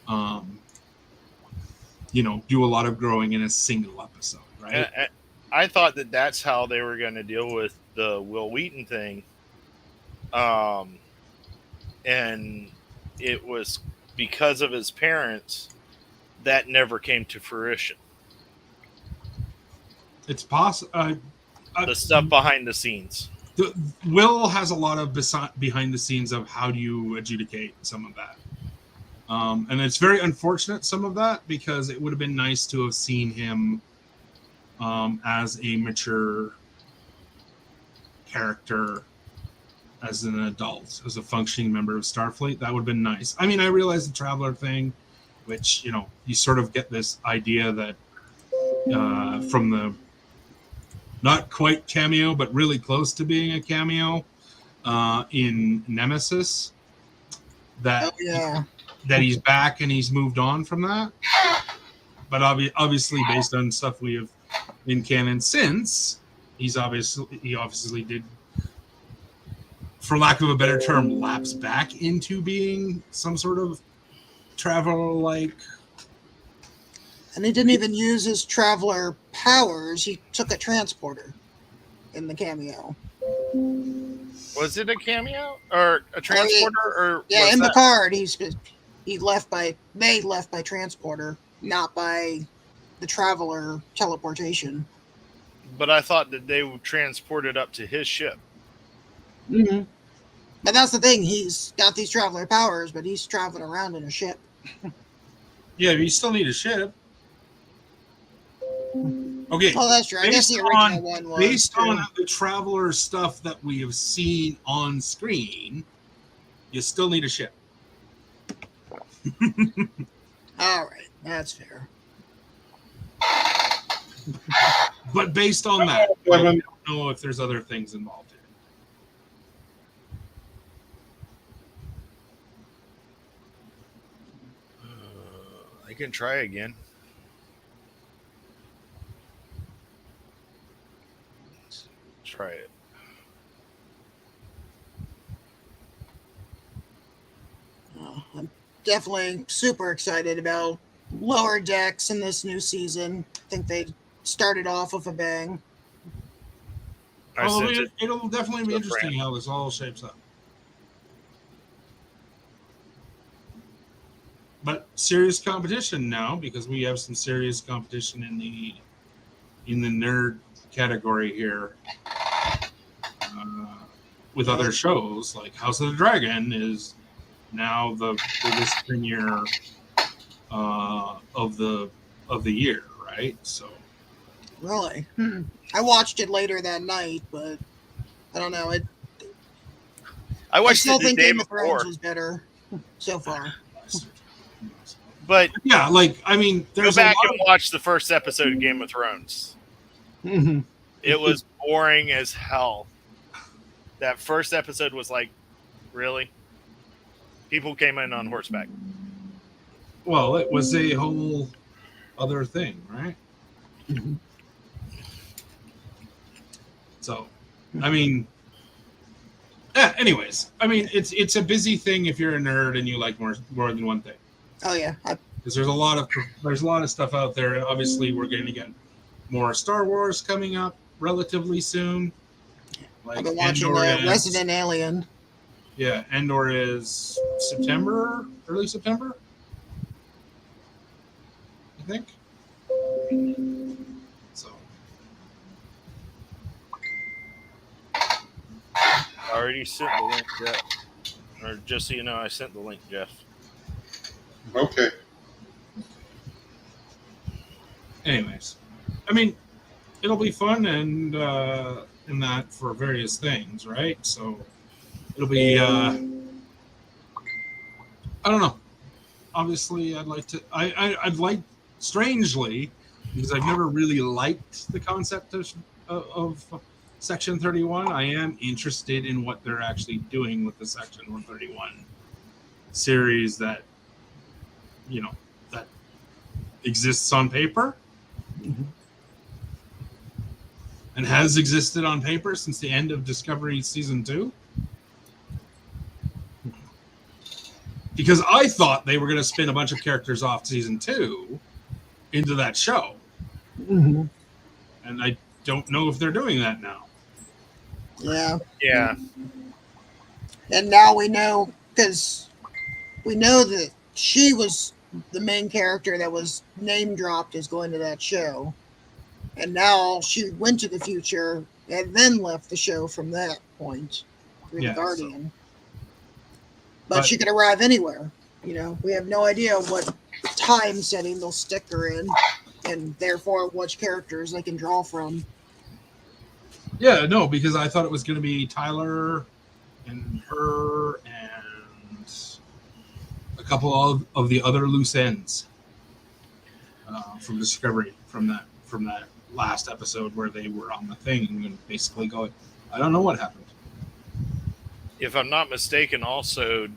do a lot of growing in a single episode. Right? I thought that that's how they were going to deal with the Will Wheaton thing. And it was because of his parents that never came to fruition. It's possible. The stuff behind the scenes. Will has a lot of behind the scenes of how do you adjudicate some of that. And it's very unfortunate, some of that, because it would have been nice to have seen him as a mature character, as an adult, as a functioning member of Starfleet. That would have been nice. I mean, I realize the Traveler thing, which, you sort of get this idea that from the not quite cameo, but really close to being a cameo in Nemesis, that that he's back and he's moved on from that. But obviously, based on stuff we have in canon since, he obviously did, for lack of a better term, lapse back into being some sort of Traveler-like. And he didn't even use his Traveler powers. He took a transporter in the cameo. Was it a cameo or a transporter? Yeah, in the card, they left by transporter, not by the Traveler teleportation. But I thought that they transported up to his ship. Mm-hmm. But that's the thing. He's got these Traveler powers, but he's traveling around in a ship. Yeah, but you still need a ship. Okay. Oh, that's true. I guess the original one was. Based on the Traveler stuff that we have seen on screen, you still need a ship. All right. That's fair. But based on that, I don't know if there's other things involved here. I can try again. Let's try it. I'm definitely super excited about Lower Decks in this new season. I think they started off with a bang. It'll definitely be interesting how this all shapes up. But serious competition now, because we have some serious competition in the nerd category here, with other shows like House of the Dragon is now the biggest premiere of the year, right? So Really? I watched it later that night, but I don't know. I still think Game of Thrones is better so far. But yeah, go back and watch the first episode of Game of Thrones. Mm-hmm. It was boring as hell. That first episode was like, really? People came in on horseback. Well, it was a whole other thing, right? Mm-hmm. So, anyways, it's a busy thing if you're a nerd and you like more than one thing. Oh yeah, because there's a lot of stuff out there. Obviously, we're going to get more Star Wars coming up relatively soon. I've been watching Resident Alien. Yeah, Andor is early September, I think. So, already sent the link. Yeah. Or just so you know, I sent the link, Jeff. Okay. Anyways, I mean, it'll be fun and in that for various things, right? So it'll be. I don't know. Obviously, I'd like to. I'd like, strangely, because I've never really liked the concept of Section 31. I am interested in what they're actually doing with the Section 131 series that, that exists on paper and has existed on paper since the end of Discovery Season 2. Because I thought they were going to spin a bunch of characters off Season 2 into that show. Mm-hmm. And I don't know if they're doing that now. Yeah. Yeah. And now we know, because we know that she was the main character that was name dropped as going to that show. And now she went to the future and then left the show from that point through Yeah, the Guardian. But She could arrive anywhere. We have no idea what time setting they'll stick her in, and therefore which characters they can draw from. Yeah, no, because I thought it was going to be Tyler and her and a couple of the other loose ends from Discovery, from that last episode where they were on the thing and basically going, I don't know what happened. If I'm not mistaken, also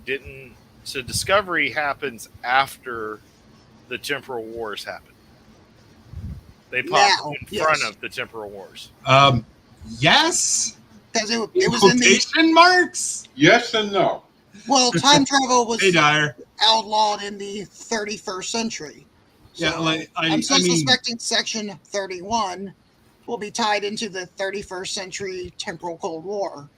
so Discovery happens after the Temporal Wars happen. They pop in front of the Temporal Wars. Yes. Because it was in the quotation marks. Yes and no. well, time travel was Hey, Dyer. outlawed in the 31st century. So Yeah, I'm still suspecting Section 31 will be tied into the 31st century temporal Cold War.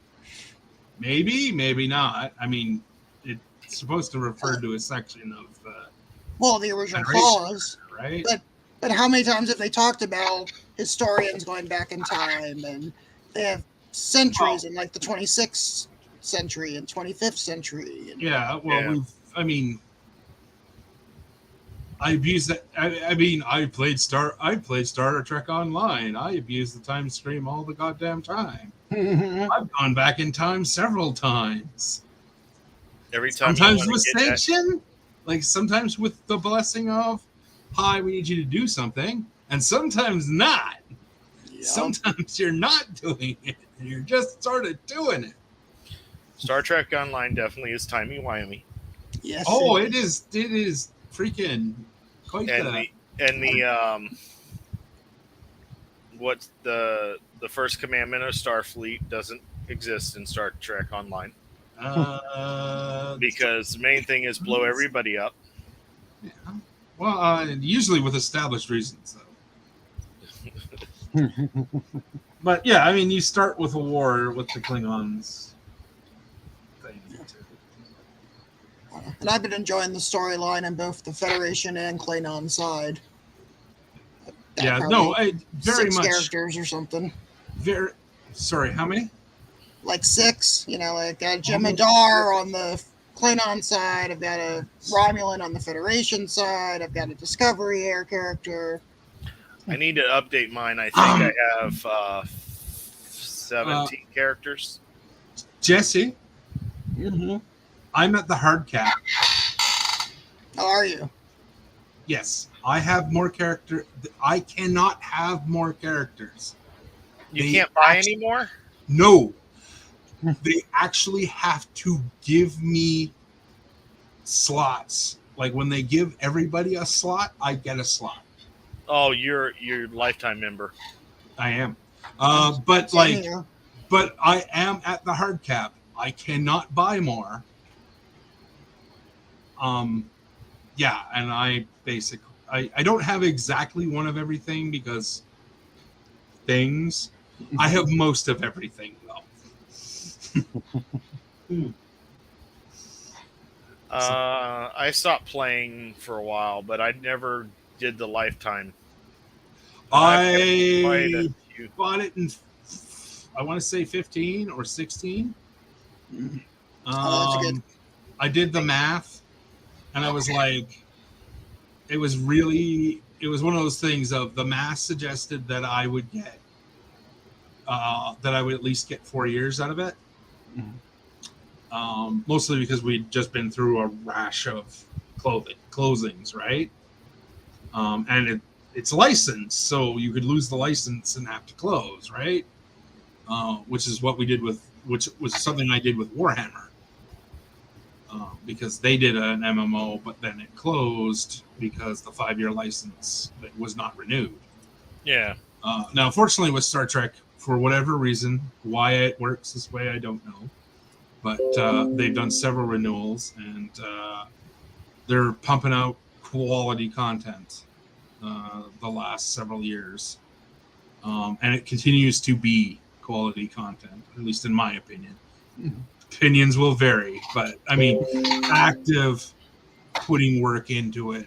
Maybe, maybe not. I mean, it's supposed to refer to a section of The original Federation, clause. right? But how many times have they talked about historians going back in time, and they have centuries in like the 26th century and 25th century? And Yeah, well, Yeah. I abuse that. I played Star Trek Online. I abuse the time stream all the goddamn time. I've gone back in time several times. Every time. Sometimes with sanction, like sometimes with the blessing of, "Hi, we need you to do something," and sometimes not. Sometimes you're not doing it, and you're just sort of doing it. Star Trek Online definitely is timey-wimey. Yes. Oh, it is freaking quite What's the first commandment of Starfleet doesn't exist in Star Trek Online because the main thing is blow everybody up. Yeah. Well, usually with established reasons, though. But yeah, I mean, you start with a war with the Klingons. And I've been enjoying the storyline on both the Federation and Klingon side. Yeah, no, very 6 much characters or something. Sorry, how many? Like 6, like got Jemadar on the Klingon side. I've got a Romulan on the Federation side. I've got a Discovery Air character. I need to update mine. I think I have 17 characters. Jesse, Mm-hmm. I'm at the hard cap. How are you? Yes, I have more character. I cannot have more characters. You can't buy any more? No. They actually have to give me slots. Like when they give everybody a slot, I get a slot. Oh, you're lifetime member. I am. But I am at the hard cap. I cannot buy more. Yeah, and I basically I don't have exactly one of everything because things. I have most of everything though. I stopped playing for a while, but I never did the lifetime. I bought it in, I want to say 15 or 16. Oh, that's good. I did the math, and I was like, it was one of those things of the math suggested that I would get, that I would at least get 4 years out of it. Mostly because we'd just been through a rash of closings, right? And it's licensed, so you could lose the license and have to close, right? Which is what we did which was something I did with Warhammer. Because they did an MMO, but then it closed because the 5-year license was not renewed. Yeah. Now, unfortunately, with Star Trek, for whatever reason, why it works this way, I don't know. But they've done several renewals, and they're pumping out quality content the last several years. And it continues to be quality content, at least in my opinion. Opinions will vary, but I mean, active putting work into it,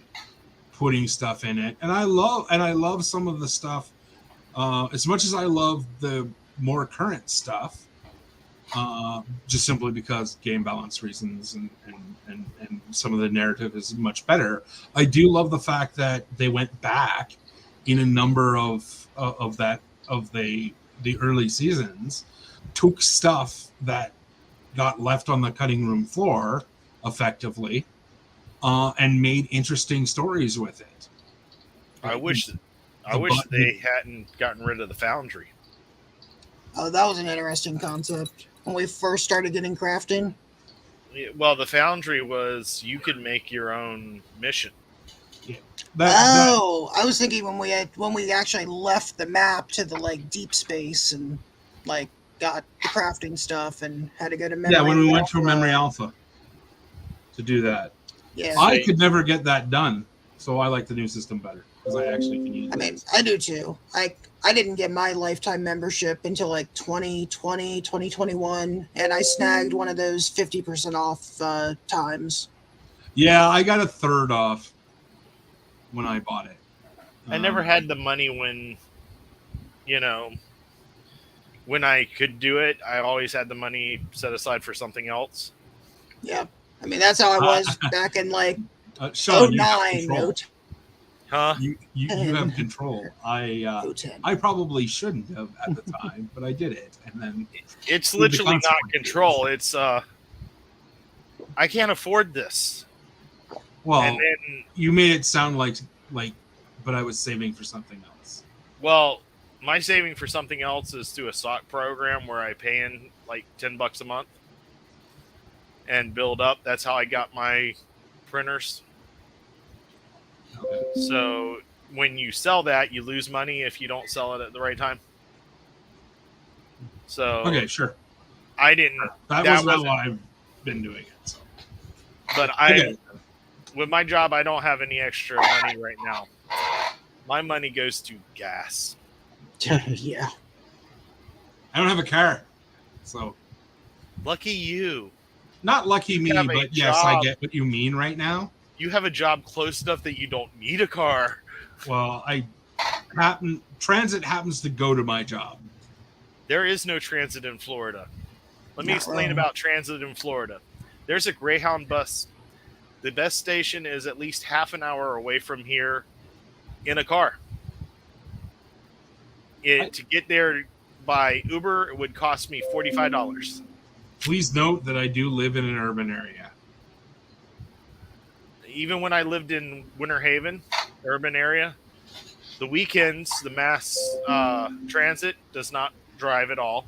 putting stuff in it, and I love some of the stuff as much as I love the more current stuff, just simply because game balance reasons and some of the narrative is much better. I do love the fact that they went back in a number of the early seasons, took stuff that got left on the cutting room floor effectively, and made interesting stories with it. I wish they hadn't gotten rid of the Foundry. Oh, that was an interesting concept when we first started getting crafting. Well, the Foundry was you could make your own mission. I was thinking when we actually left the map to the like deep space and like got the crafting stuff and had to go to memory. Yeah, when we went to Memory Alpha to do that. Yeah, I could never get that done, so I like the new system better because I actually can use it. I mean, I do too. I didn't get my lifetime membership until like 2020, 2021, and I snagged one of those 50% off times. Yeah, I got a third off when I bought it. I never had the money when I could do it. I always had the money set aside for something else. Yeah. I mean, that's how I was back in like Sean, 09. Huh? You have control. I probably shouldn't have at the time, but I did it, and then it's literally not control. It's I can't afford this. Well, and then, you made it sound like, but I was saving for something else. Well, my saving for something else is through a stock program where I pay in like $10 a month and build up. That's how I got my printers. Okay. So when you sell that, you lose money if you don't sell it at the right time. So okay, sure. I didn't. That was how I've been doing it. So. But with my job, I don't have any extra money right now. My money goes to gas. Yeah. I don't have a car, so lucky you. Not lucky me, but yes, I get what you mean right now. You have a job close enough that you don't need a car. Well, transit happens to go to my job. There is no transit in Florida. Let me explain about transit in Florida. There's a Greyhound bus. The best station is at least half an hour away from here in a car. To get there by Uber, it would cost me $45. Please note that I do live in an urban area. Even when I lived in Winter Haven, urban area, the weekends, the mass transit does not drive at all.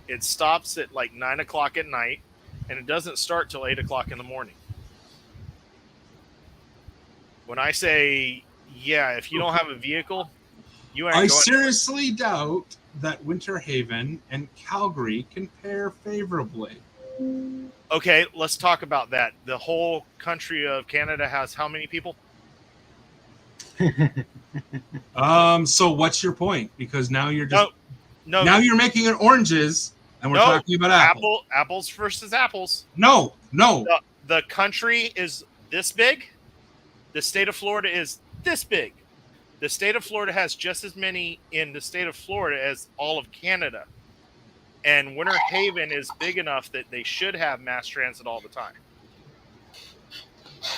It stops at like 9 o'clock at night, and it doesn't start till 8 o'clock in the morning. When I say, yeah, if you don't have a vehicle, you ain't going. I seriously doubt that Winter Haven and Calgary compare favorably. Okay, let's talk about that. The whole country of Canada has how many people? So what's your point? Because now you're just no. Now you're making it oranges, and we're talking about apples versus apples. No. The country is this big. The state of Florida is this big. The state of Florida has just as many in the state of Florida as all of Canada. And Winter Haven is big enough that they should have mass transit all the time.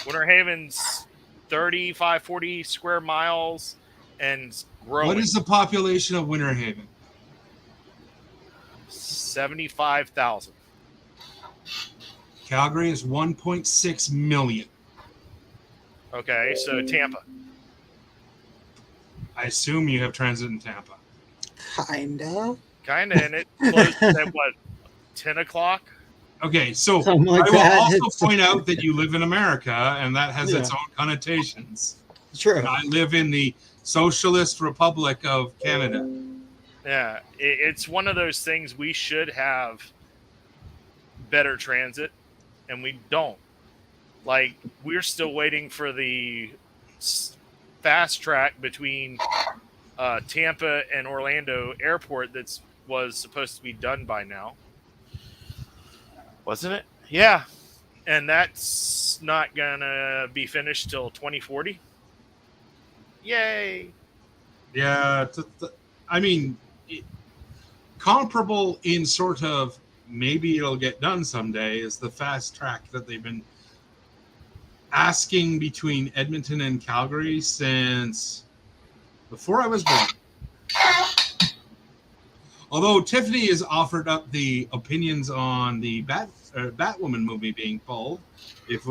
Winter Haven's 35, 40 square miles and growing. What is the population of Winter Haven? 75,000. Calgary is 1.6 million. Okay, so Tampa. I assume you have transit in Tampa. Kinda. Kind of, and it closes at what, 10 o'clock? Okay, so Something like I will that. also point out that you live in America, and that has its Yeah. own connotations. True. And I live in the Socialist Republic of Canada. Yeah, it's one of those things we should have better transit, and we don't. Like, we're still waiting for the fast track between Tampa and Orlando Airport was supposed to be done by now. Wasn't it? Yeah. And that's not going to be finished till 2040. Yay. Yeah, I mean, comparable in sort of maybe it'll get done someday is the fast track that they've been asking between Edmonton and Calgary since before I was born. Although Tiffany has offered up the opinions on the Batwoman movie being pulled, if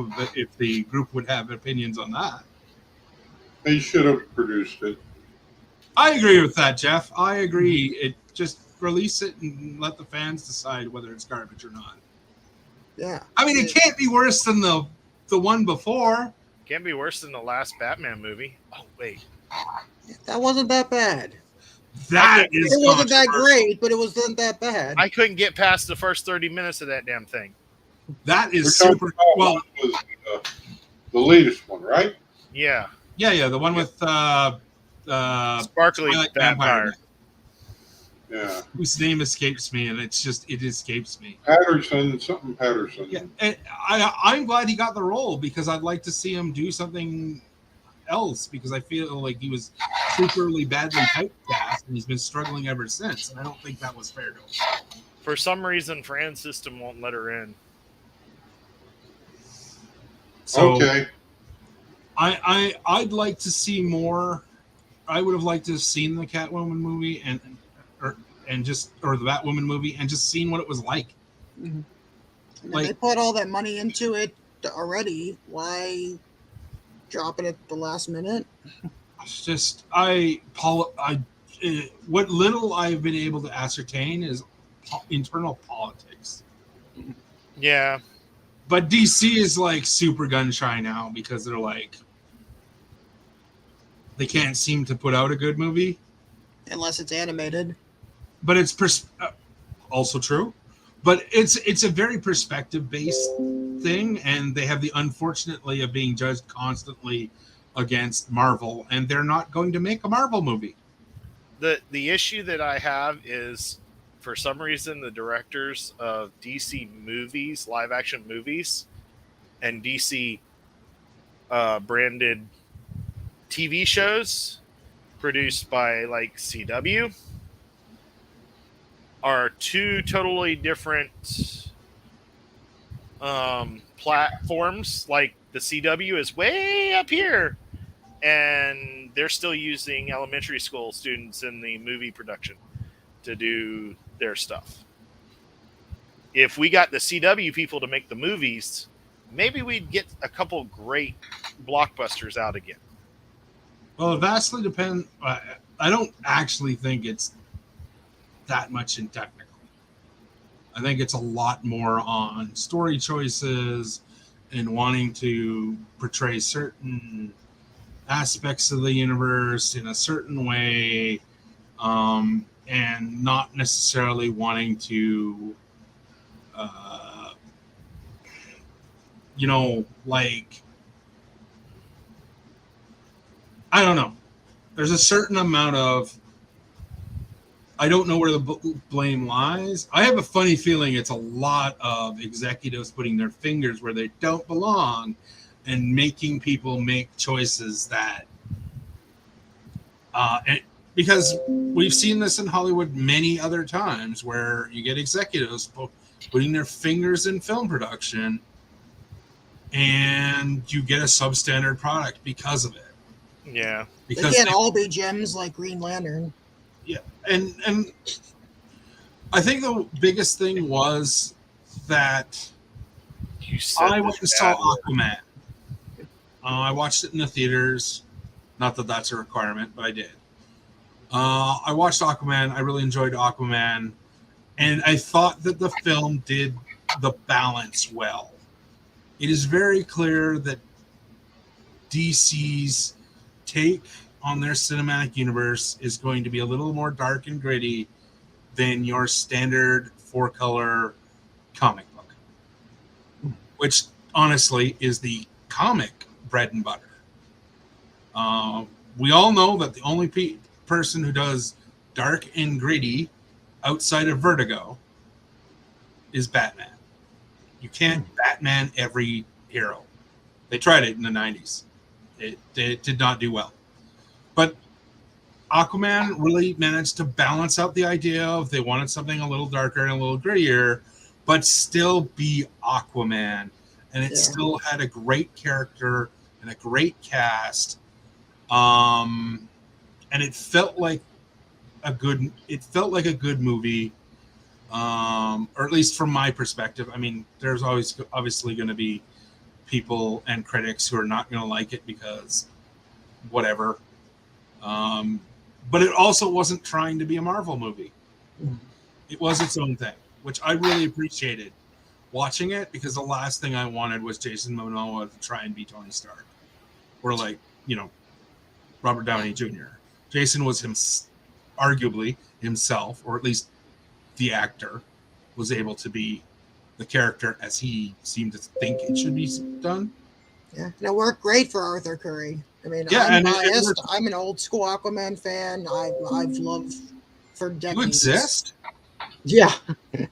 the group would have opinions on that. They should have produced it. I agree with that, Jeff. I agree. It just release it and let the fans decide whether it's garbage or not. Yeah. I mean, it can't be worse than the one before. Can't be worse than the last Batman movie. Oh, wait. That wasn't that bad. That is It wasn't that controversial. great, but it wasn't that bad. I couldn't get past the first 30 minutes of that damn thing. That is We're talking super. about Well, what was the latest one, right? Yeah. yeah, the one with Sparkly Twilight Vampire. Yeah. whose name escapes me, and it escapes me. Patterson. Yeah, and I'm glad he got the role because I'd like to see him do something else because I feel like he was superly badly typecast and he's been struggling ever since, and I don't think that was fair to him. For some reason, Fran's system won't let her in. So Okay. I'd like to see more. I would have liked to have seen the Catwoman movie or the Batwoman movie and just seen what it was like. Mhm. And Like- they put all that money into it already. Why drop it at the last minute? It's just what little I've been able to ascertain is internal politics. Yeah. But DC is like super gun shy now because they're like they can't seem to put out a good movie. Unless it's animated. But it's also true. But it's a very perspective based thing, and they have the unfortunately of being judged constantly against Marvel, and they're not going to make a Marvel movie. The issue that I have is, for some reason, the directors of DC movies, live action movies, and DC branded TV shows produced by like CW are two totally different platforms. Like the CW is way up here, and they're still using elementary school students in the movie production to do their stuff. If we got the CW people to make the movies, maybe we'd get a couple great blockbusters out again. Well, it vastly depends. I don't actually think it's that much in technical. I think it's a lot more on story choices and wanting to portray certain aspects of the universe in a certain way, and not necessarily wanting to, like, I don't know. There's a certain amount of, I don't know where the blame lies. I have a funny feeling it's a lot of executives putting their fingers where they don't belong and making people make choices that because we've seen this in Hollywood many other times where you get executives putting their fingers in film production and you get a substandard product because of it. Yeah. They Because can't all be gems like Green Lantern. and I think the biggest thing was that You said I this went and saw bad word. Aquaman. I watched it in the theaters. Not that that's a requirement, but I did. I watched Aquaman. I really enjoyed Aquaman. And I thought that the film did the balance well. It is very clear that DC's take on their cinematic universe is going to be a little more dark and gritty than your standard 4-color comic book, which honestly is the comic bread and butter. We all know that the only person who does dark and gritty outside of Vertigo is Batman. You can't Batman every hero. They tried it in the 90s. It did not do well. But Aquaman really managed to balance out the idea of they wanted something a little darker and a little grittier, but still be Aquaman. And it still had a great character and a great cast. And it felt like a good movie. Or at least from my perspective. I mean, there's always obviously going to be people and critics who are not going to like it because whatever. But it also wasn't trying to be a Marvel movie. It was its own thing, which I really appreciated watching it, because the last thing I wanted was Jason Momoa to try and be Tony Stark or Robert Downey Jr. Jason was arguably himself, or at least the actor was able to be the character as he seemed to think it should be done. Yeah, and it worked great for Arthur Curry. I mean, Yeah, I'm and it biased. worked. I'm an old school Aquaman fan. I've loved for decades. You exist? Yeah.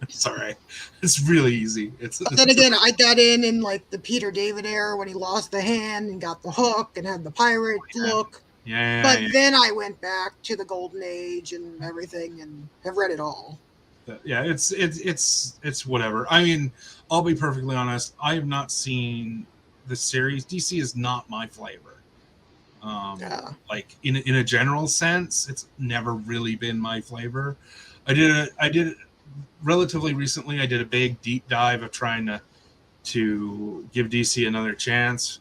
Sorry, it's really easy. But then again, I got in like the Peter David era when he lost the hand and got the hook and had the pirate look. yeah. But then I went back to the Golden Age and everything, and have read it all. Yeah, it's whatever. I mean, I'll be perfectly honest. I have not seen the series. DC is not my flavor. Like in a general sense, it's never really been my flavor. I did relatively recently. I did a big deep dive of trying to give DC another chance,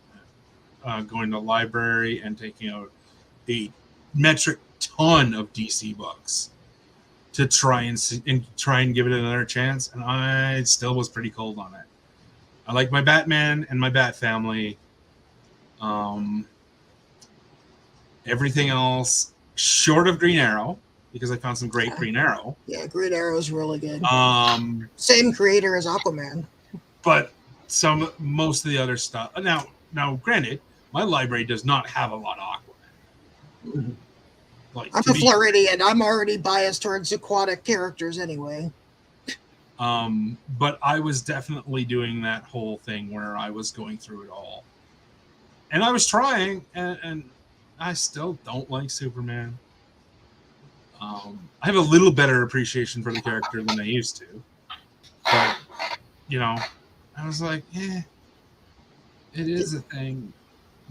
going to the library and taking out a metric ton of DC books to try and give it another chance, and I still was pretty cold on it. I like my Batman and my Bat family. Everything else, short of Green Arrow, because I found some great Green Arrow. Yeah, Green Arrow's really good. Same creator as Aquaman. But most of the other stuff. Now, granted, my library does not have a lot of Aquaman. Like, I'm a Floridian. I'm already biased towards aquatic characters anyway. But I was definitely doing that whole thing where I was going through it all. And I was trying, and I still don't like Superman. I have a little better appreciation for the character than I used to. But, I was like, it is a thing.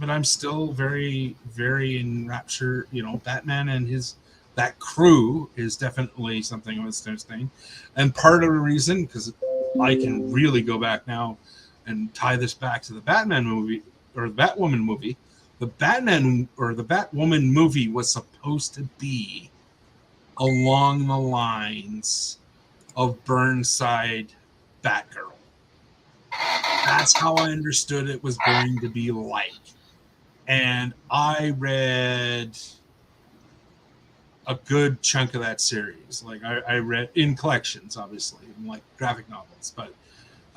But I'm still very, very enraptured. Batman and that crew is definitely something that's interesting. And part of the reason, because I can really go back now and tie this back to the Batman movie or the Batwoman movie. The Batman or the Batwoman movie was supposed to be along the lines of Burnside Batgirl. That's how I understood it was going to be like. And I read a good chunk of that series. Like I read in collections, obviously, like graphic novels, but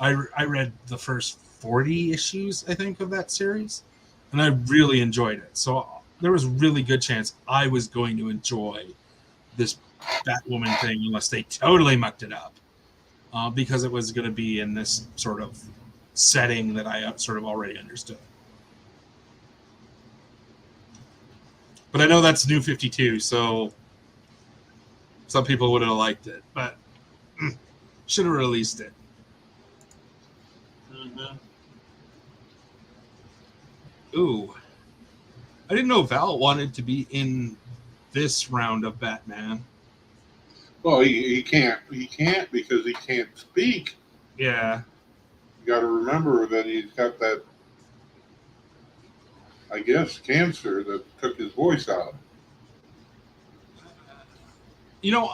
I read the first 40 issues, I think, of that series, and I really enjoyed it. So there was a really good chance I was going to enjoy this Batwoman thing unless they totally mucked it up, because it was going to be in this sort of setting that I sort of already understood. But I know that's New 52, so Some people would have liked it, but should have released it. Ooh. I didn't know Val wanted to be in this round of Batman. Well, he can't because he can't speak. Yeah. You got to remember that he's got that, I guess, cancer that took his voice out. You know,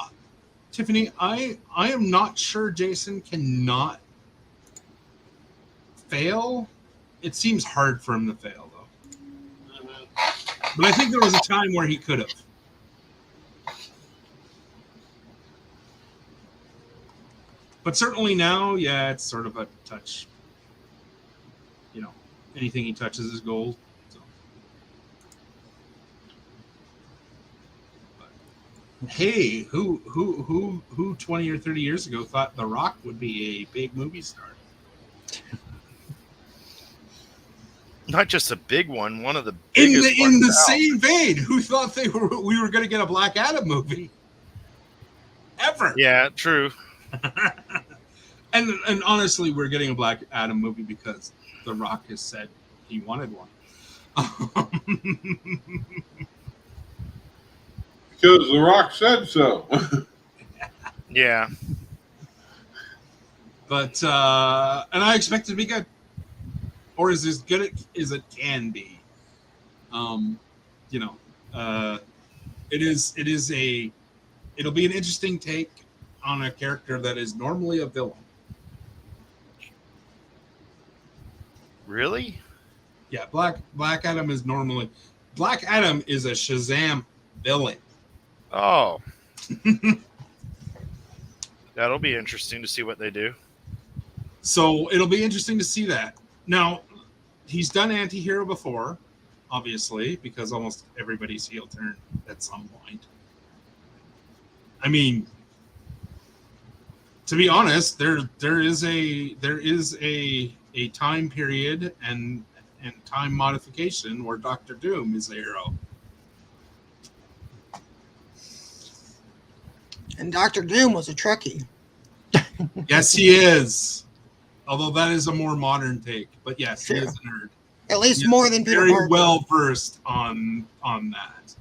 Tiffany, I am not sure Jason cannot fail. It seems hard for him to fail, though. But I think there was a time where he could have. But certainly now, yeah, it's sort of a touch. You know, anything he touches is gold. So. But, hey, who 20 or 30 years ago thought The Rock would be a big movie star? Not just a big one of the In biggest the ones out. same vein, who thought we were going to get a Black Adam movie? Ever. Yeah, true. And honestly, we're getting a Black Adam movie because The Rock has said he wanted one. Because The Rock said so. Yeah. But and I expect it to be good, or is as good as it can be. You know, it'll be an interesting take on a character that is normally a villain. Really? Yeah, Black Adam is normally Black Adam is a Shazam villain. Oh. That'll be interesting to see what they do. So it'll be interesting to see that. Now, he's done anti-hero before, obviously, because almost everybody's heel turn at some point. I mean, to be honest, there is a time period and time modification where Doctor Doom is a hero. And Dr. Doom was a Trekkie. Yes, he is. Although that is a more modern take, but yes, he is a nerd. At least Yes, more than Peter very Parker. well versed on that.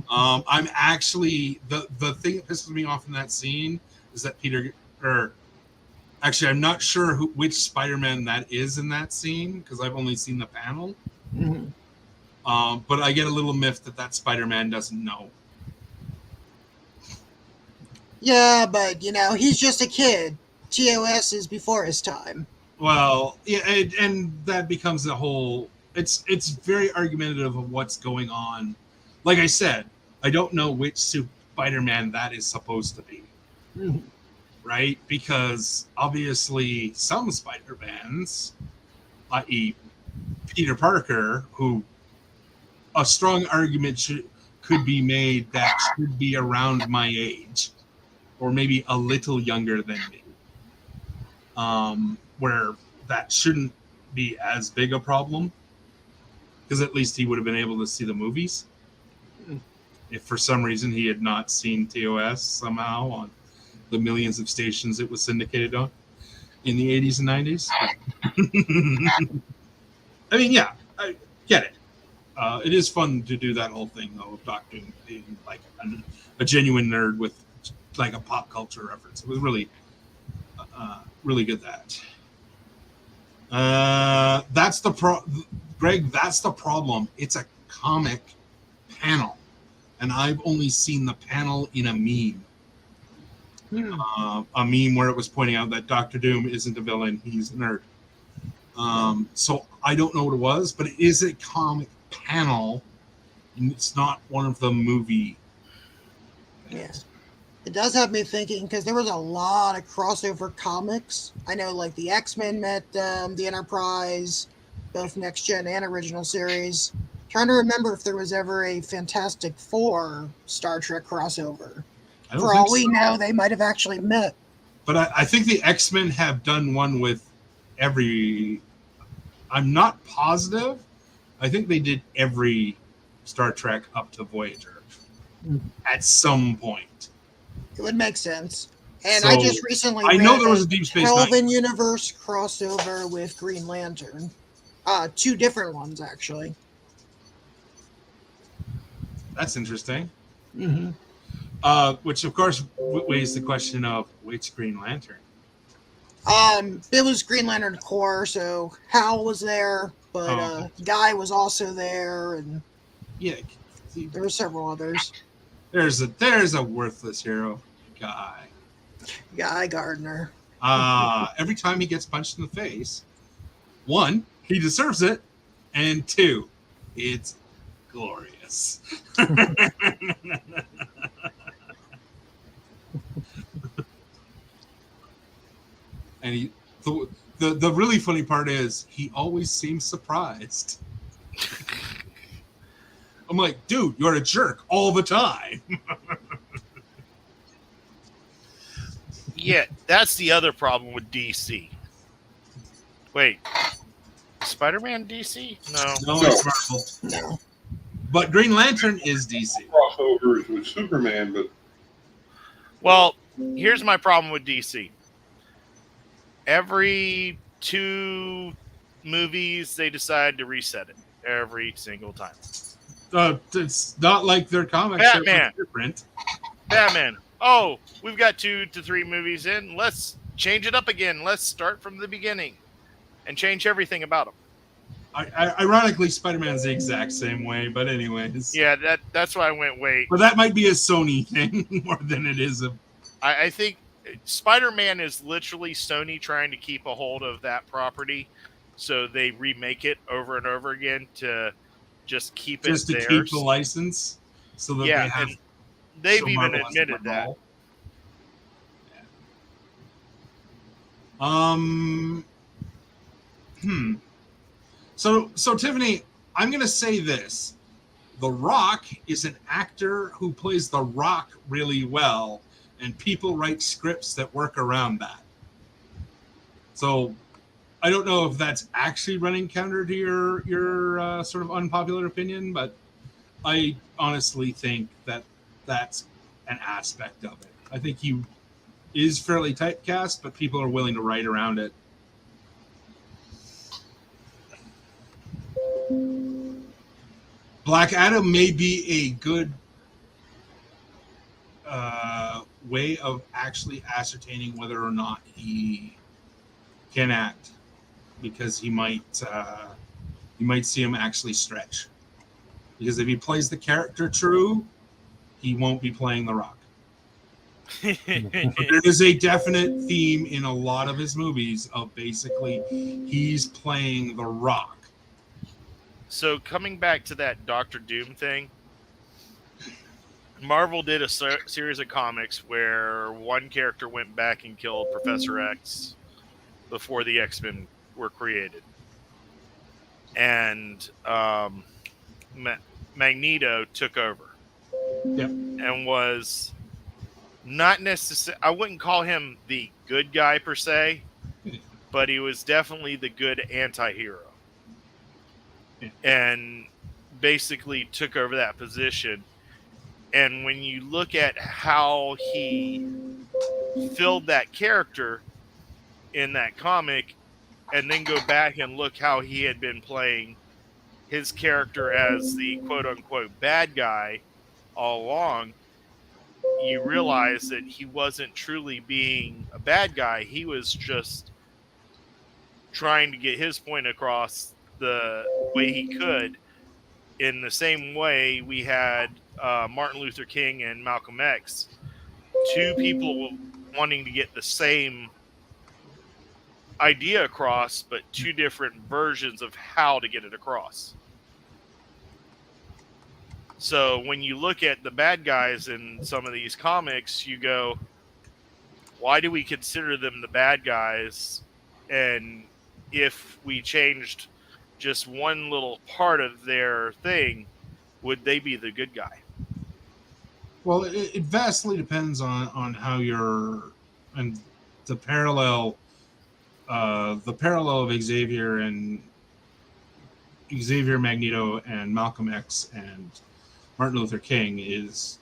I'm actually the thing that pisses me off in that scene is that I'm not sure which Spider-Man that is in that scene because I've only seen the panel. Mm-hmm. But I get a little miffed that Spider-Man doesn't know. Yeah, but you know, he's just a kid. TOS is before his time. Well, yeah, and that becomes a whole. It's very argumentative of what's going on. Like I said, I don't know which Spider-Man that is supposed to be, right? Because obviously some Spider-Mans, i.e., Peter Parker, who a strong argument could be made that should be around my age, or maybe a little younger than me. Where that shouldn't be as big a problem because at least he would have been able to see the movies if for some reason he had not seen TOS somehow on the millions of stations it was syndicated on in the 80s and 90s. I mean, yeah, I get it. It is fun to do that whole thing though of Doc Doom being like a genuine nerd with like a pop culture reference. It was really really good that's the Greg, that's the problem. It's a comic panel and I've only seen the panel in a meme. A meme where it was pointing out that Dr. Doom isn't a villain, he's a nerd. So I don't know what it was, but it is a comic panel and it's not one of the movie Yes. It does have me thinking because there was a lot of crossover comics. I know, like the X-Men met the Enterprise, both next gen and original series. Trying to remember if there was ever a Fantastic Four Star Trek crossover. I don't For think all we so. know, they might have actually met. But I think the X-Men have done one with every. I'm not positive. I think they did every Star Trek up to Voyager at some point. It would make sense. And I So, just recently I know read there was a a Deep Space Nine. Kelvin universe crossover with Green Lantern. Two different ones actually. That's interesting. Mm-hmm. Which of course weighs the question of which Green Lantern. It was Green Lantern Corps, so Hal was there, but Oh. Guy was also there, and Yeah, see, there were several others. there's a worthless hero guy. Guy Gardner. Every time he gets punched in the face, one, he deserves it, and two, it's glorious. And the really funny part is he always seems surprised. I'm like, dude, you're a jerk all the time. Yeah, that's the other problem with DC. Wait, Spider-Man DC? No. No, it's Marvel. No. But Green Lantern is DC. Crossovers with Superman, but Well, here's my problem with DC. Every 2 movies, they decide to reset it every single time. It's not like their comics Batman. are different. Batman. Oh, we've got 2 to 3 movies in. Let's change it up again. Let's start from the beginning and change everything about them. Ironically, Spider-Man's the exact same way, but anyways. Yeah, that's why I went wait. But that might be a Sony thing more than it is a... I think Spider-Man is literally Sony trying to keep a hold of that property, so they remake it over and over again to just keep just it to theirs. keep the license, so that Yeah, they have... and they've so even Marvel has to admitted that. roll. Yeah. So Tiffany, I'm going to say this. The Rock is an actor who plays The Rock really well, and people write scripts that work around that. So I don't know if that's actually running counter to your sort of unpopular opinion, but I honestly think that that's an aspect of it. I think he is fairly typecast, but people are willing to write around it. Black Adam may be a good way of actually ascertaining whether or not he can act, because you might see him actually stretch. Because if he plays the character true, he won't be playing The Rock. But there is a definite theme in a lot of his movies of basically he's playing The Rock. So coming back to that Doctor Doom thing, Marvel did a series of comics where one character went back and killed Professor X before the X-Men were created. And Magneto took over. Yep. And was not necessarily, I wouldn't call him the good guy per se, but he was definitely the good anti-hero. Yeah. And basically took over that position. And when you look at how he filled that character in that comic, and then go back and look how he had been playing his character as the quote-unquote bad guy all along, you realize that he wasn't truly being a bad guy. He was just trying to get his point across the way he could. In the same way we had Martin Luther King and Malcolm X, 2 people wanting to get the same idea across, but 2 different versions of how to get it across. So when you look at the bad guys in some of these comics, you go, why do we consider them the bad guys? And if we changed just one little part of their thing, would they be the good guy? Well, it vastly depends on how you're, and the parallel of Xavier, Magneto, and Malcolm X and Martin Luther King is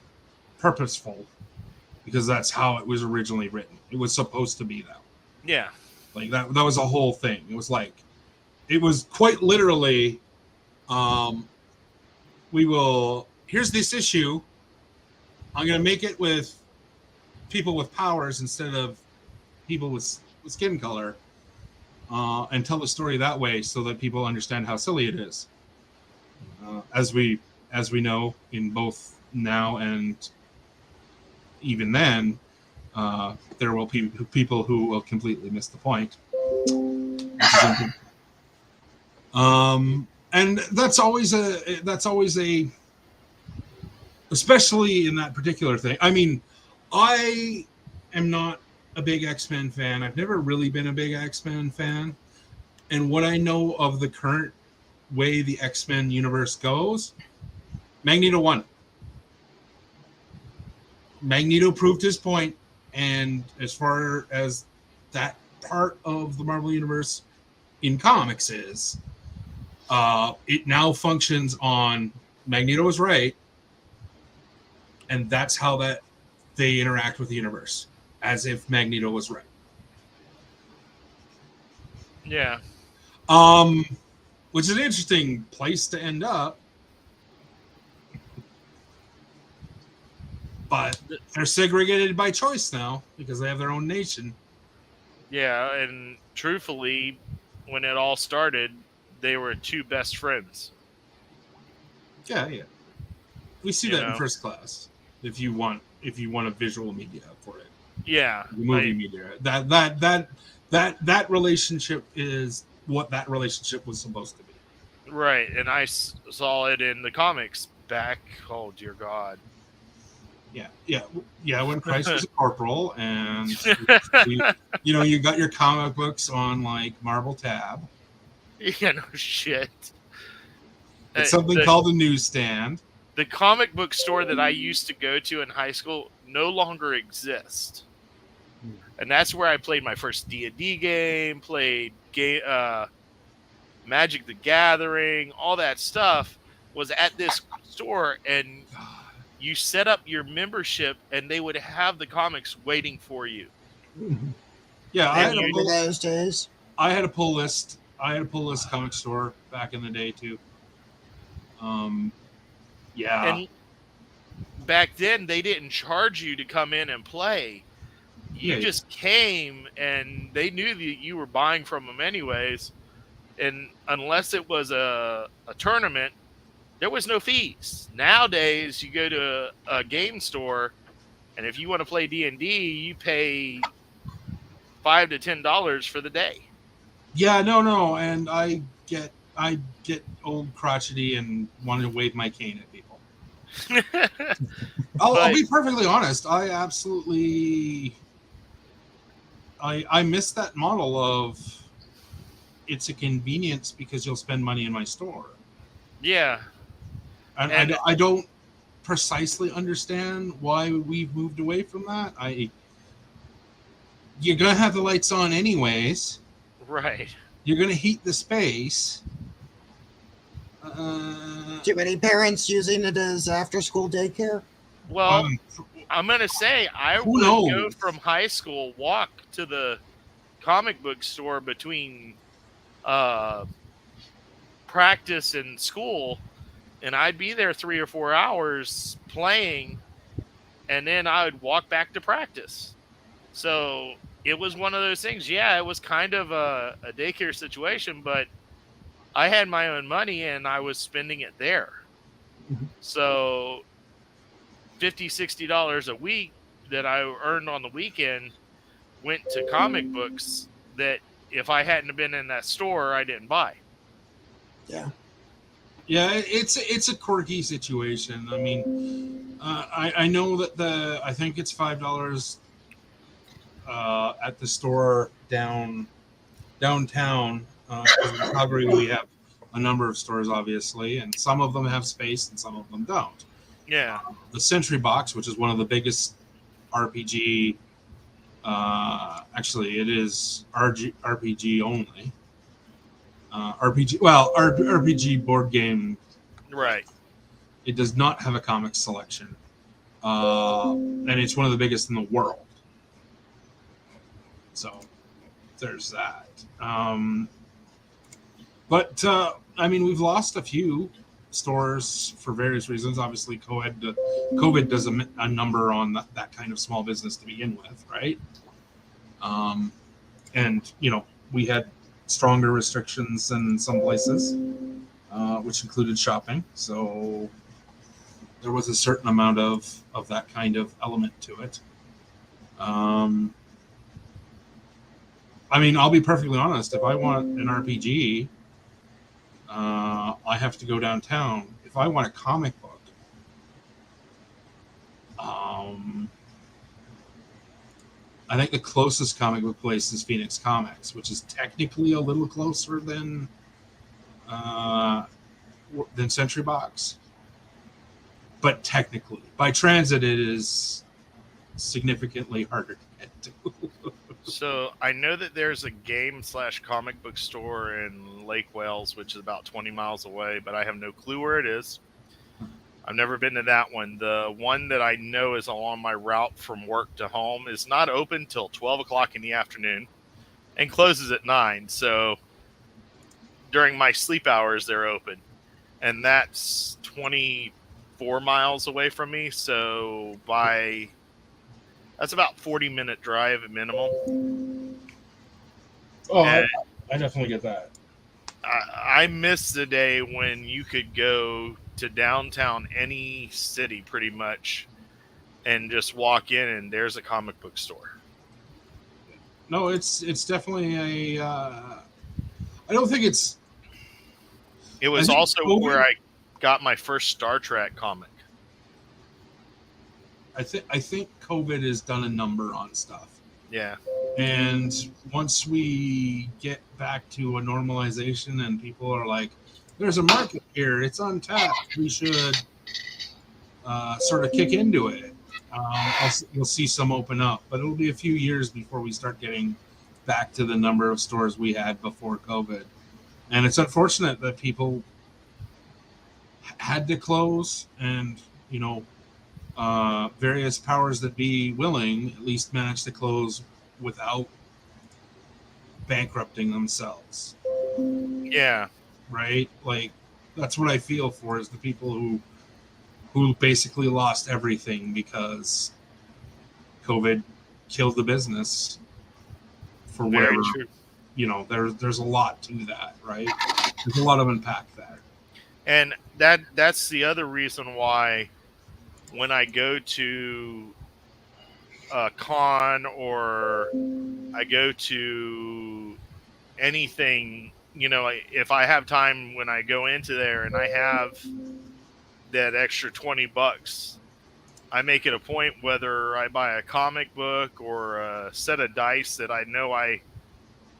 purposeful, because that's how it was originally written. It was supposed to be that way. Yeah. Like that was a whole thing. It was like, it was quite literally, here's this issue. I'm going to make it with people with powers instead of people with skin color, and tell the story that way so that people understand how silly it is. As we know, in both now and even then, there will be people who will completely miss the point. And that's always a, especially in that particular thing. I mean, I am not a big X-Men fan. I've never really been a big X-Men fan. And what I know of the current way the X-Men universe goes, Magneto won. Magneto proved his point, and as far as that part of the Marvel universe in comics is, it now functions on Magneto is right, and that's how that they interact with the universe, as if Magneto was right. Yeah. Which is an interesting place to end up. But they're segregated by choice now because they have their own nation. Yeah, and truthfully, when it all started, they were two best friends. Yeah. We see You that in know? First Class. If you want a visual media for it, Yeah. the movie media. That relationship is what that relationship was supposed to be. Right, and I saw it in the comics back. Oh dear God. Yeah. When Christ was a corporal, and you got your comic books on like Marvel Tab. Yeah, no shit. It's something called a newsstand. The comic book store that I used to go to in high school no longer exists, and that's where I played my first D&D game. Played Magic the Gathering, all that stuff was at this store, and you set up your membership, and they would have the comics waiting for you. Yeah, I remember those days. I had a pull list. Comic store back in the day too. Yeah. And back then, they didn't charge you to come in and play. You just came, and they knew that you were buying from them anyways. And unless it was a tournament, there was no fees. Nowadays, you go to a game store, and if you want to play D&D, you pay $5 to $10 for the day. Yeah, no, and I get old crotchety and want to wave my cane at people. I'll be perfectly honest. I absolutely I miss that model of it's a convenience because you'll spend money in my store. Yeah. And I don't precisely understand why we've moved away from that. You're going to have the lights on anyways. Right. You're going to heat the space. Too many parents using it as after-school daycare? Well, I'm going to say I would go from high school, walk to the comic book store between practice and school, and I'd be there 3 or 4 hours playing, and then I would walk back to practice. So it was one of those things. Yeah, it was kind of a daycare situation, but I had my own money and I was spending it there. So $50, $60 a week that I earned on the weekend went to comic books that if I hadn't been in that store, I didn't buy. Yeah. Yeah, it's a quirky situation. I mean, I know that I think it's $5 at the store downtown. In Calgary, we have a number of stores, obviously, and some of them have space and some of them don't. Yeah. The Century Box, which is one of the biggest RPG, actually, it is RPG only. RPG board game. Right. It does not have a comic selection. and it's one of the biggest in the world. So there's that. But I mean, we've lost a few stores for various reasons. Obviously, COVID does a number on that kind of small business to begin with, right? And we had stronger restrictions in some places, which included shopping. So there was a certain amount of that kind of element to it. I mean, I'll be perfectly honest. If I want an RPG, I have to go downtown. If I want a comic book, I think the closest comic book place is Phoenix Comics, which is technically a little closer than Century Box. But technically, by transit, it is significantly harder to get to. So I know that there's a game/comic book store in Lake Wales, which is about 20 miles away, but I have no clue where it is. I've never been to that one. The one that I know is along my route from work to home is not open till 12 o'clock in the afternoon and closes at 9. So during my sleep hours, they're open. And that's 24 miles away from me. So that's about 40-minute drive at minimum. Oh, I definitely get that. I miss the day when you could go to downtown any city pretty much and just walk in and there's a comic book store. No, it's definitely a. I don't think it's. It was also where I got my first Star Trek comic. I think COVID has done a number on stuff. Yeah. And once we get back to a normalization and people are like, there's a market here, it's untapped, we should sort of kick into it. We'll see some open up, but it'll be a few years before we start getting back to the number of stores we had before COVID. And it's unfortunate that people had to close and, various powers that be willing at least managed to close without bankrupting themselves. Yeah. Right? Like, that's what I feel for, is the people who basically lost everything because COVID killed the business for whatever. Very true. There's a lot to that, right? There's a lot of unpack there. And that's the other reason why when I go to a con or I go to anything, if I have time when I go into there and I have that extra $20, I make it a point, whether I buy a comic book or a set of dice that I know I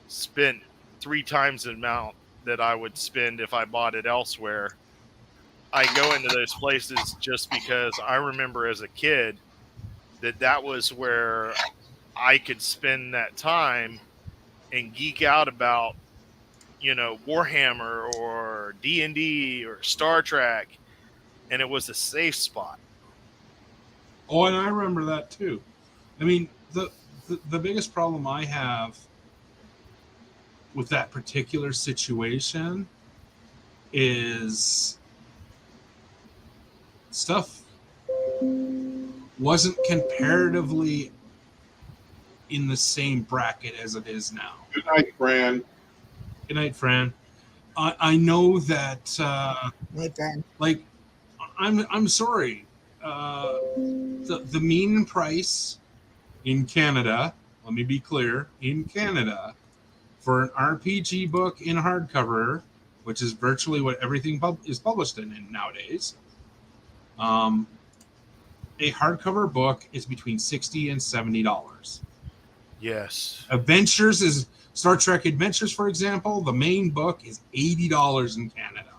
spent 3 times the amount that I would spend if I bought it elsewhere. I go into those places just because I remember as a kid that was where I could spend that time and geek out about, Warhammer or D&D or Star Trek, and it was a safe spot. Oh, and I remember that too. I mean, the biggest problem I have with that particular situation is stuff wasn't comparatively in the same bracket as it is now. Good night, Fran. Good night, Fran. I know that like I'm sorry. The mean price in Canada, let me be clear, in Canada for an RPG book in hardcover, which is virtually what everything is published in nowadays. A hardcover book is between $60 and $70. Yes. Adventures is Star Trek Adventures, for example. The main book is $80 in Canada.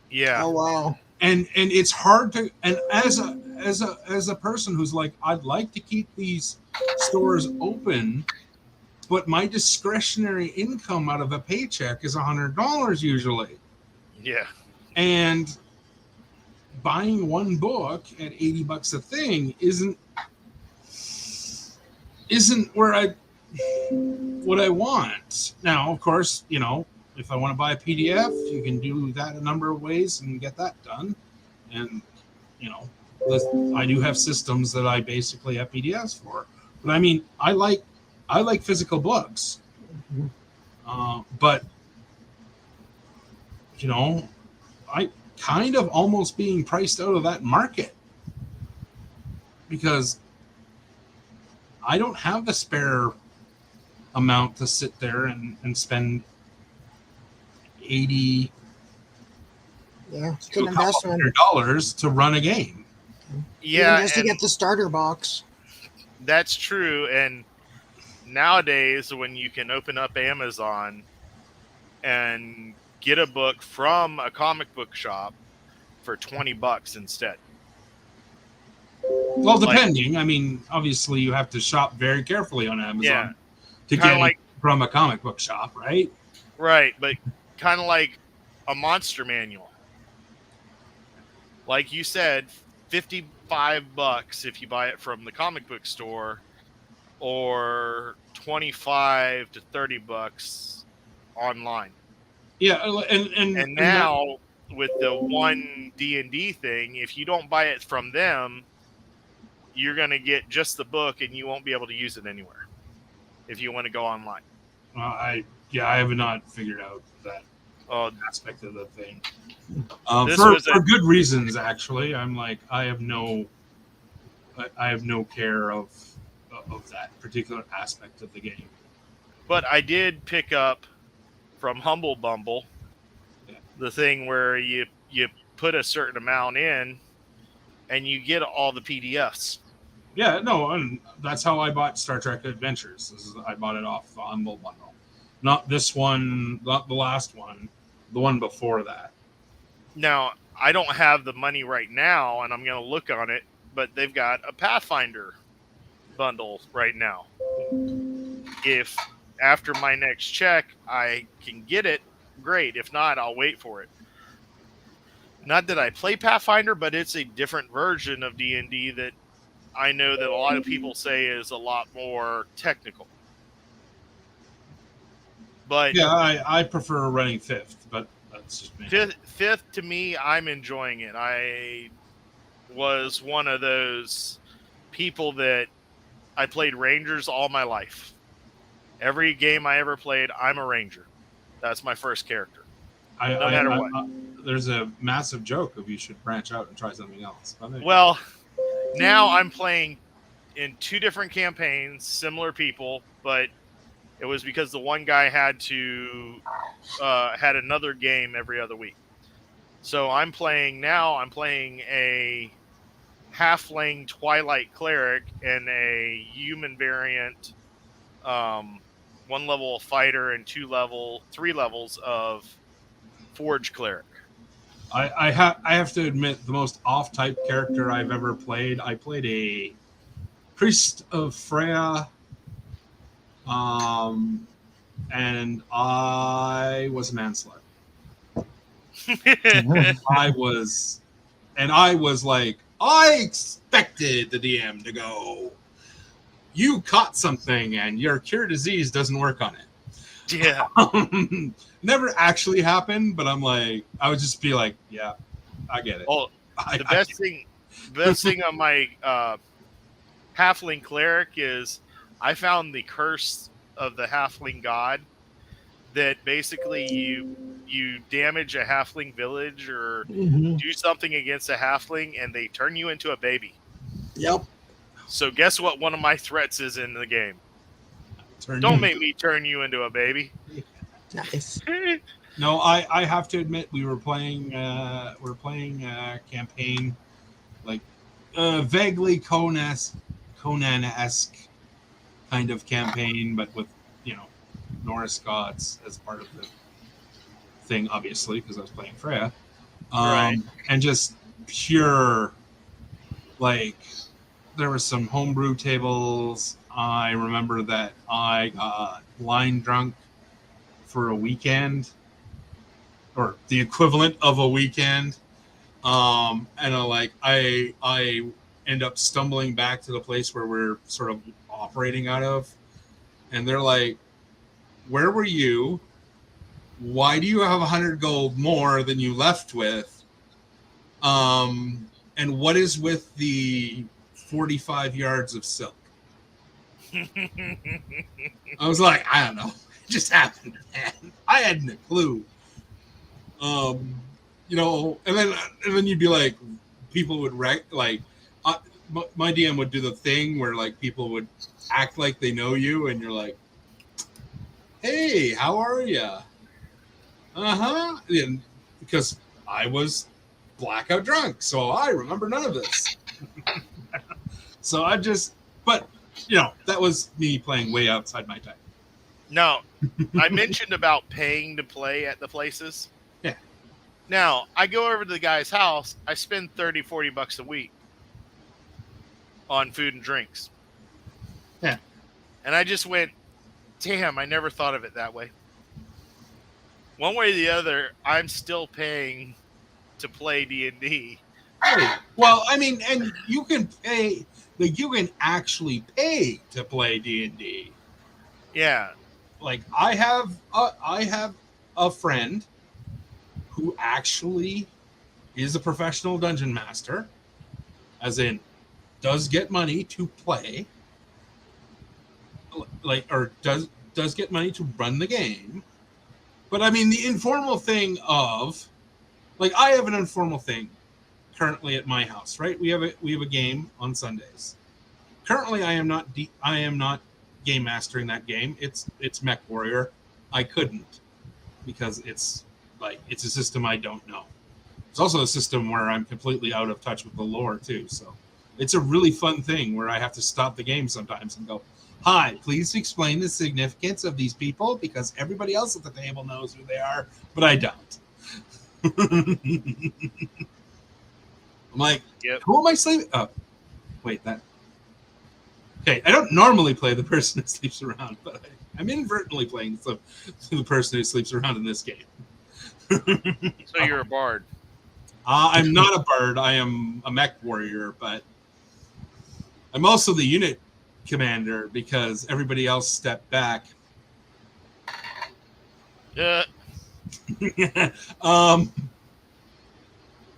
Yeah. Oh wow. And it's hard to, and as a person who's like, I'd like to keep these stores open, but my discretionary income out of a paycheck is $100 usually. Yeah. And buying one book at $80 a thing isn't where what I want. Now, of course, if I want to buy a PDF, you can do that a number of ways and get that done. And I do have systems that I basically have PDFs for. But I mean, I like physical books. But I kind of almost being priced out of that market because I don't have the spare amount to sit there and spend $80 it's a to good a couple investment. $100 to run a game. Yeah, Even just to and get the starter box. that's true. And nowadays, when you can open up Amazon and get a book from a comic book shop for $20 instead. Well, depending. I mean, obviously, you have to shop very carefully on Amazon Yeah. to Kinda get like- it from a comic book shop, right? Right, but kind of like a monster manual. Like you said, $55 if you buy it from the comic book store, or $25 to $30 online. Yeah, And now with the one D&D thing, if you don't buy it from them, you're going to get just the book and you won't be able to use it anywhere if you want to go online. I have not figured out that Oh, aspect of the thing. This For was a- good reasons, actually. I'm like, I have no care of that particular aspect of the game. but I did pick up from Humble Bumble the thing where you put a certain amount in and you get all the PDFs. Yeah, no, and that's how I bought Star Trek Adventures. I bought it off the Humble Bundle. Not this one, not the last one, the one before that. Now, I don't have the money right now, and I'm going to look on it, but they've got a Pathfinder bundle right now. If after my next check I can get it, great. If not, I'll wait for it. Not that I play Pathfinder, but it's a different version of D&D that I know that a lot of people say is a lot more technical. But Yeah, I prefer running fifth, but that's just me. fifth to me, I'm enjoying it. I was one of those people that I played Rangers all my life. Every game I ever played, I'm a Ranger. That's my first character. No matter what. There's a massive joke of you should branch out and try something else. Well, now I'm playing in 2 different campaigns, similar people, but it was because the one guy had another game every other week. So I'm playing a halfling Twilight cleric and a human variant, 1 level of fighter and 3 levels of forge cleric. I have to admit, the most off-type character I've ever played, I played a priest of Freya, and I was a manslayer. I was like, I expected the DM to go, you caught something and your cure disease doesn't work on it. Yeah. Never actually happened, but I'm like, I would just be like, yeah, I get it. Well, the best thing on my halfling cleric is I found the curse of the halfling god that basically you damage a halfling village or do something against a halfling and they turn you into a baby. Yep. So guess what one of my threats is in the game? Don't make me turn you into a baby. Nice. No, I have to admit we were playing a campaign like vaguely Conan-esque kind of campaign, but with Norse gods as part of the thing, obviously, because I was playing Freya. Right. And just pure, like, there were some homebrew tables. I remember that I got line drunk for a weekend, or the equivalent of a weekend. And I end up stumbling back to the place where we're sort of operating out of, and they're like, "Where were you? Why do you have 100 gold more than you left with? And what is with the 45 yards of silk?" I was like, I don't know. It just happened, man. I hadn't a clue. And then you'd be like, people would my DM would do the thing where like people would act like they know you, and you're like, "Hey, how are you?" And because I was blackout drunk, so I remember none of this. So but that was me playing way outside my time. Now, I mentioned about paying to play at the places. Yeah. Now, I go over to the guy's house. I spend $30-$40 a week on food and drinks. Yeah. And I just went, damn, I never thought of it that way. One way or the other, I'm still paying to play D&D. Hey, well, I mean, and you can pay, like, you can actually pay to play D&D. Yeah. Like, I have a friend who actually is a professional dungeon master, as in does get money to play, like, or does get money to run the game. But I mean, the informal thing of, like, I have an informal thing currently at my house, right? We have a game on Sundays. Currently, I am not game mastering that game. It's Mech Warrior. I couldn't, because it's a system I don't know. It's also a system where I'm completely out of touch with the lore too. So it's a really fun thing where I have to stop the game sometimes and go, "Hi, please explain the significance of these people, because everybody else at the table knows who they are, but I don't." I'm like, Yep. Who am I sleeping? Oh, wait, that. Okay, I don't normally play the person who sleeps around, but I'm inadvertently playing the person who sleeps around in this game. So you're a bard. I'm not a bard. I am a mech warrior, but I'm also the unit commander because everybody else stepped back. Yeah.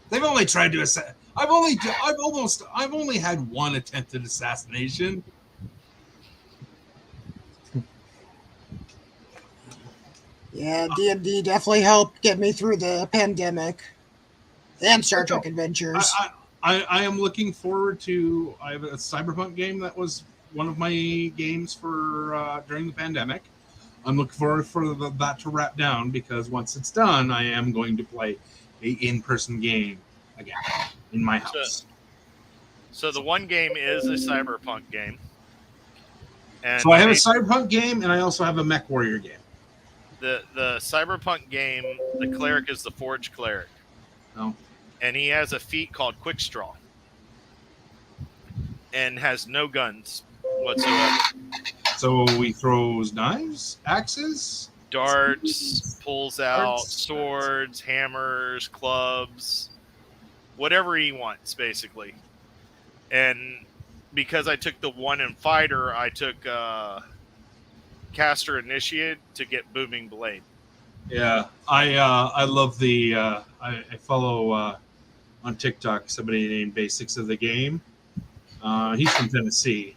They've only tried to assassinate. I've only had one attempted assassination. Yeah, D&D definitely helped get me through the pandemic and Star Trek Adventures. I am looking forward to. I have a Cyberpunk game that was one of my games for during the pandemic. I'm looking forward for that to wrap down, because once it's done, I am going to play a in-person game again in my house. So the one game is a Cyberpunk game. And So I have a Cyberpunk game, and I also have a Mech Warrior game. The Cyberpunk game, the cleric is the Forge Cleric. Oh. And he has a feat called Quick Straw. And has no guns whatsoever. So he throws knives, axes, Darts, pulls out swords, hammers, clubs, whatever he wants, basically. And because I took the one in fighter, I took caster initiate to get booming blade. Yeah, I love the I follow on TikTok somebody named Basics of the Game. He's from Tennessee,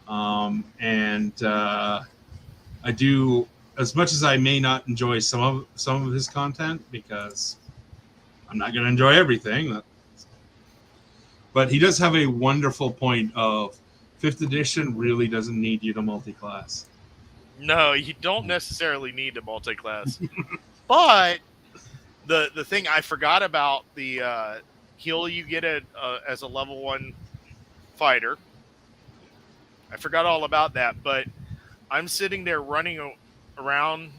and I do, as much as I may not enjoy some of his content, because I'm not going to enjoy everything. But he does have a wonderful point of 5th edition really doesn't need you to multi-class. No, you don't necessarily need a multi-class. But the thing I forgot about, the heal you get it as a level 1 fighter. I forgot all about that, but I'm sitting there running around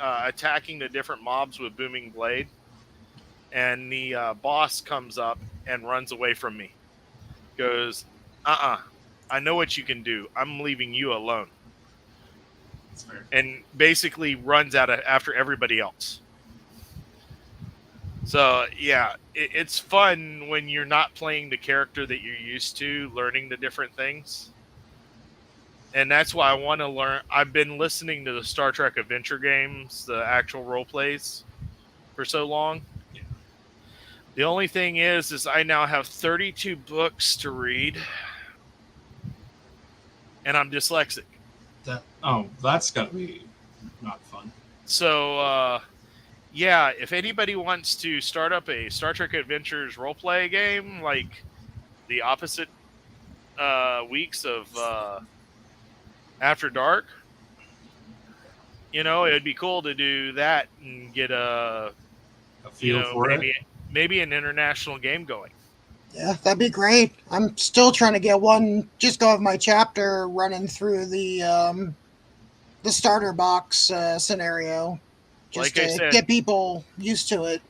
attacking the different mobs with booming blade, and the boss comes up and runs away from me. Goes, I know what you can do. I'm leaving you alone. That's fair. And basically runs out after everybody else. So yeah, it's fun when you're not playing the character that you're used to, learning the different things. And that's why I want to learn. I've been listening to the Star Trek Adventure games, the actual role plays, for so long. Yeah. The only thing is I now have 32 books to read, and I'm dyslexic. That's gotta be not fun. So yeah, if anybody wants to start up a Star Trek Adventures roleplay game, like the opposite weeks of After Dark, it'd be cool to do that and get A feel for it. maybe an international game going. Yeah, that'd be great. I'm still trying to get one. Just go with my chapter running through the starter box scenario, just Like I to said, get people used to it.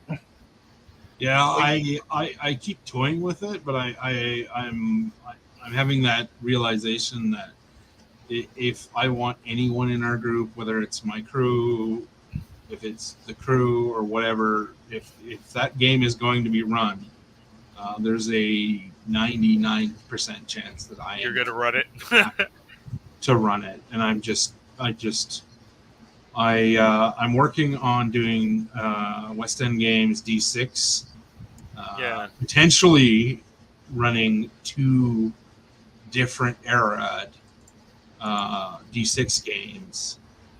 Yeah, I keep toying with it, but I'm having that realization that if I want anyone in our group, whether it's my crew, if it's the crew or whatever, if that game is going to be run, there's a 99% chance that you're going to run it. to run it, and I'm working on doing West End Games D6. Potentially running 2 different era D6 games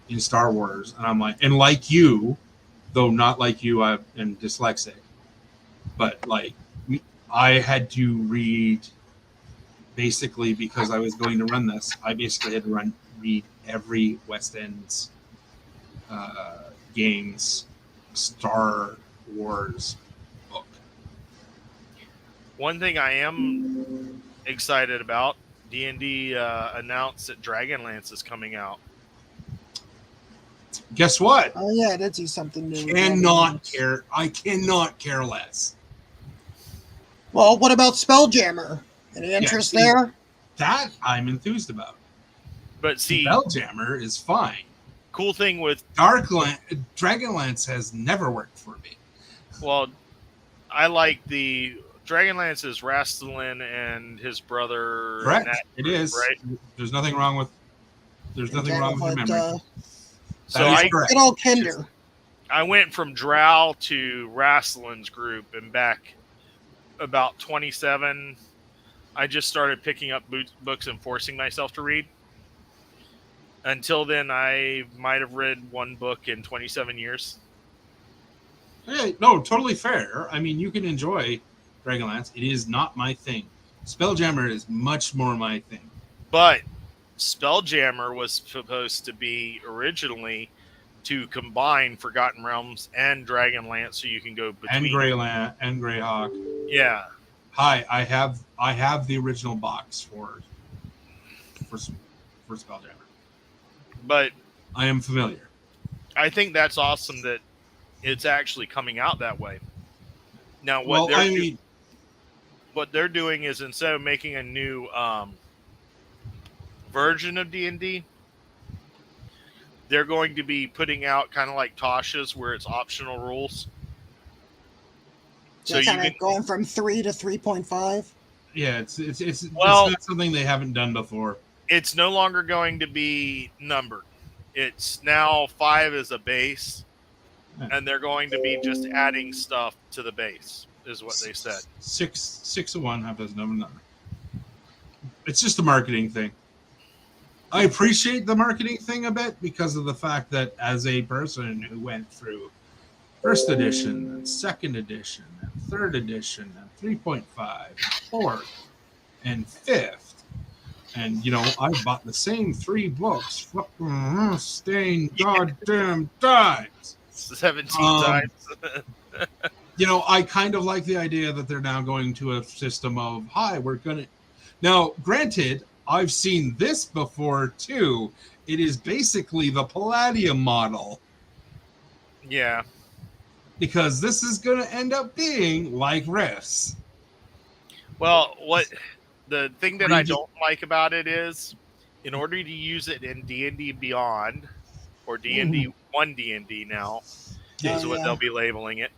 in Star Wars, and I'm like you, though not like you, I am dyslexic, but like I had to read basically because I was going to run this. I basically had to read every West End's games Star Wars book. One thing I am excited about, D&D announced that Dragonlance is coming out. Guess what? Oh yeah, I did see something new. I cannot care less. Well, what about Spelljammer? Any interest there? That I'm enthused about. But see, Spelljammer is fine. Cool thing with Dragonlance has never worked for me. Well, I like the Dragonlance is Rastalin and his brother. Correct. It is. Right. There's nothing wrong with the memory. So good old Kinder. I went from Drow to Rastalin's group and back about 27. I just started picking up books and forcing myself to read. Until then, I might have read 1 book in 27 years. Hey, no, totally fair. I mean, you can enjoy Dragonlance. It is not my thing. Spelljammer is much more my thing. But Spelljammer was supposed to be originally to combine Forgotten Realms and Dragonlance, so you can go between and Greyhawk. Yeah. Hi, I have the original box for Spelljammer. But I am familiar. I think that's awesome that it's actually coming out that way. Now, what they're doing is instead of making a new version of D&D, they're going to be putting out kind of like Tasha's, where it's optional rules. So kind of going from 3 to 3.5. Yeah, it's not something they haven't done before. It's no longer going to be numbered. It's now 5 as a base, and they're going to be just adding stuff to the base, is what they said. 6 of one, half dozen of another. It's just a marketing thing. I appreciate the marketing thing a bit because of the fact that as a person who went through 1st edition and 2nd edition and 3rd edition and 3.5 and 4th and 5th, and I bought the same 3 books fucking stained goddamn times. 17 times. I kind of like the idea that they're now going to a system of, we're gonna. Now, granted, I've seen this before too. It is basically the Palladium model. Yeah. Because this is going to end up being like Rifts. Well, the thing that I don't like about it is, in order to use it in D&D Beyond, or D&D 1 D&D now, is what they'll be labeling it,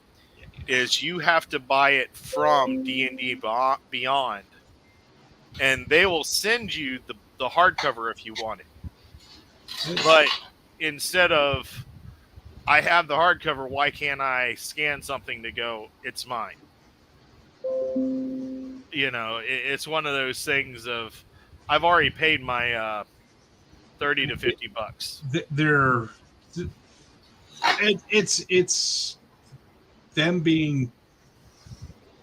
is you have to buy it from D&D Beyond, and they will send you the hardcover if you want it. But instead of, I have the hardcover, why can't I scan something to go, it's mine? It's one of those things of, I've already paid my $30 to $50. It's them being,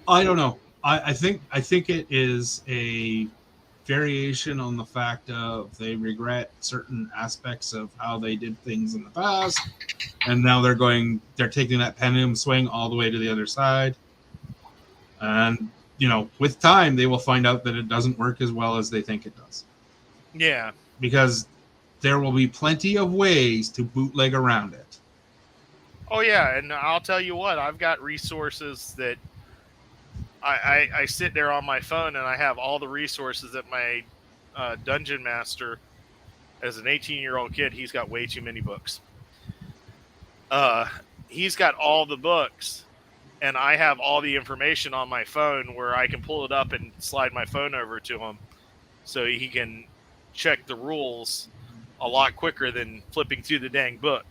I don't know. I think it is a variation on the fact of they regret certain aspects of how they did things in the past, and now they're taking that pendulum swing all the way to the other side. And with time, they will find out that it doesn't work as well as they think it does. Yeah, because there will be plenty of ways to bootleg around it. Oh yeah, and I'll tell you what, I've got resources that I sit there on my phone, and I have all the resources that my dungeon master, as an 18-year-old kid, he's got way too many books. He's got all the books, and I have all the information on my phone where I can pull it up and slide my phone over to him so he can check the rules a lot quicker than flipping through the dang book.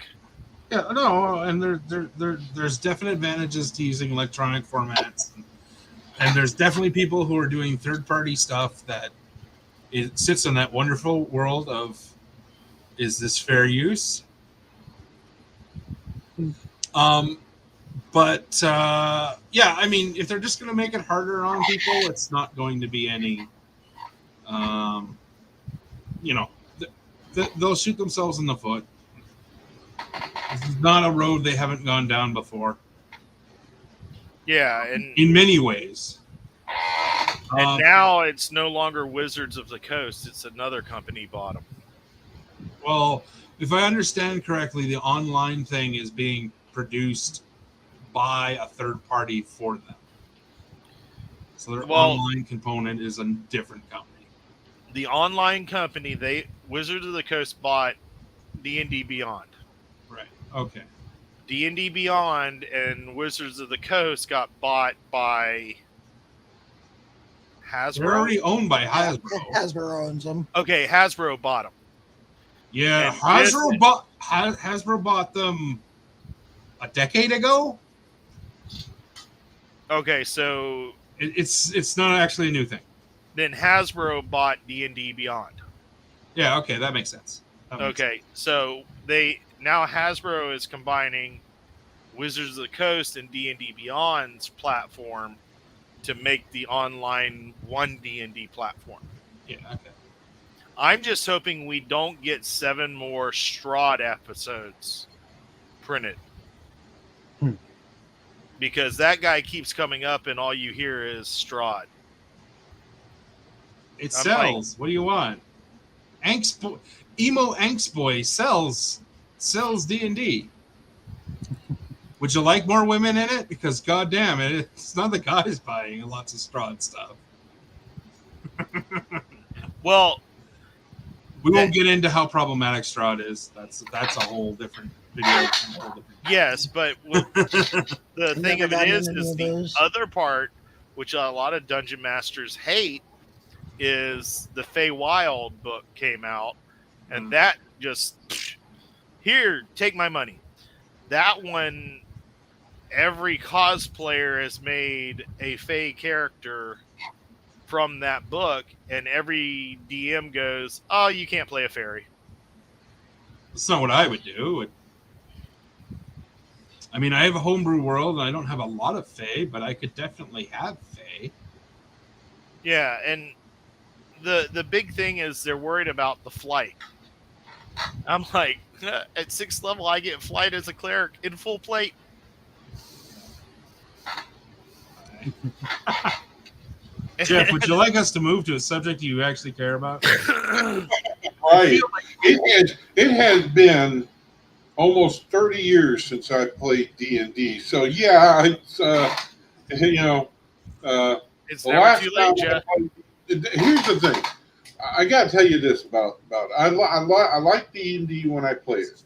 Yeah, no, and there's definite advantages to using electronic formats, and there's definitely people who are doing third-party stuff that it sits in that wonderful world of, is this fair use? But yeah, I mean, if they're just going to make it harder on people, it's not going to be any, they'll shoot themselves in the foot. This is not a road they haven't gone down before. Yeah, and in many ways. And now it's no longer Wizards of the Coast; it's another company bought them. Well, if I understand correctly, the online thing is being produced by a third party for them. So their online component is a different company. The online company, Wizards of the Coast bought D&D Beyond. Right. Okay. D&D Beyond and Wizards of the Coast got bought by Hasbro. They're already owned by Hasbro. Hasbro owns them. Okay, Hasbro bought them. Yeah, And Hasbro bought them a decade ago. Okay, so it's not actually a new thing. Then Hasbro bought D&D Beyond. Yeah, okay, that makes sense. So now Hasbro is combining Wizards of the Coast and D&D Beyond's platform to make the online one D&D platform. Yeah, okay. I'm just hoping we don't get 7 more Strahd episodes printed. Because that guy keeps coming up and all you hear is Strahd. It sells. What do you want? Emo Angst Boy sells D&D. Would you like more women in it? Because goddamn it, it's not the guys buying lots of Strahd stuff. Well, we won't get into how problematic Strahd is. That's a whole different video. Yes, but the thing of it is the other part, which a lot of dungeon masters hate, is the Feywild book came out, and that just, here, take my money. That one, every cosplayer has made a Fey character from that book, and every DM goes, oh, you can't play a fairy. That's not what I would do. I mean, I have a homebrew world, and I don't have a lot of Fey, but I could definitely have Fey. Yeah, and the big thing is they're worried about the flight. I'm like, at 6th level, I get flight as a cleric in full plate. Jeff, would you like us to move to a subject you actually care about? Right. It has been almost 30 years since I played D&D. So yeah, it's it's never too late, Jeff. Here's the thing. I got to tell you this about I like D&D when I played it.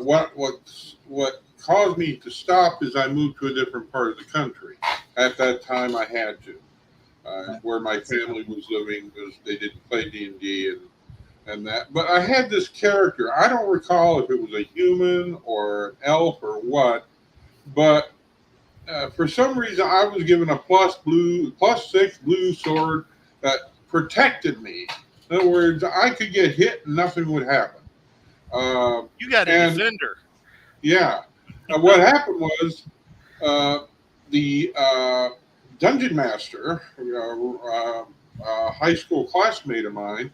What caused me to stop is I moved to a different part of the country. At that time, I had to. Where my family was living, because they didn't play D&D and that. But I had this character. I don't recall if it was a human or an elf or what, but for some reason I was given a +6 blue sword that protected me. In other words, I could get hit and nothing would happen. You got a defender. Yeah. What happened was the dungeon master, a high school classmate of mine,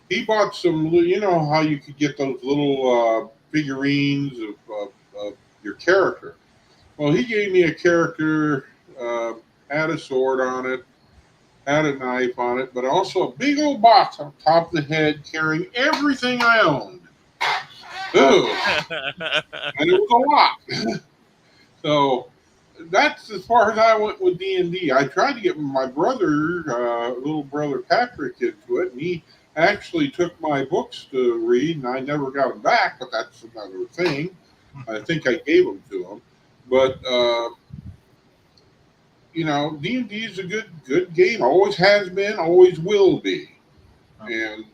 he bought some, you know how you could get those little figurines of your character. Well, he gave me a character, had a sword on it, had a knife on it, but also a big old box on top of the head carrying everything I owned. Ooh. And it was a lot. So that's as far as I went with D&D. I tried to get my brother, little brother Patrick, into it, and he actually took my books to read, and I never got them back, but that's another thing. I think I gave them to him. But, you know, D&D is a good game. Always has been, always will be. And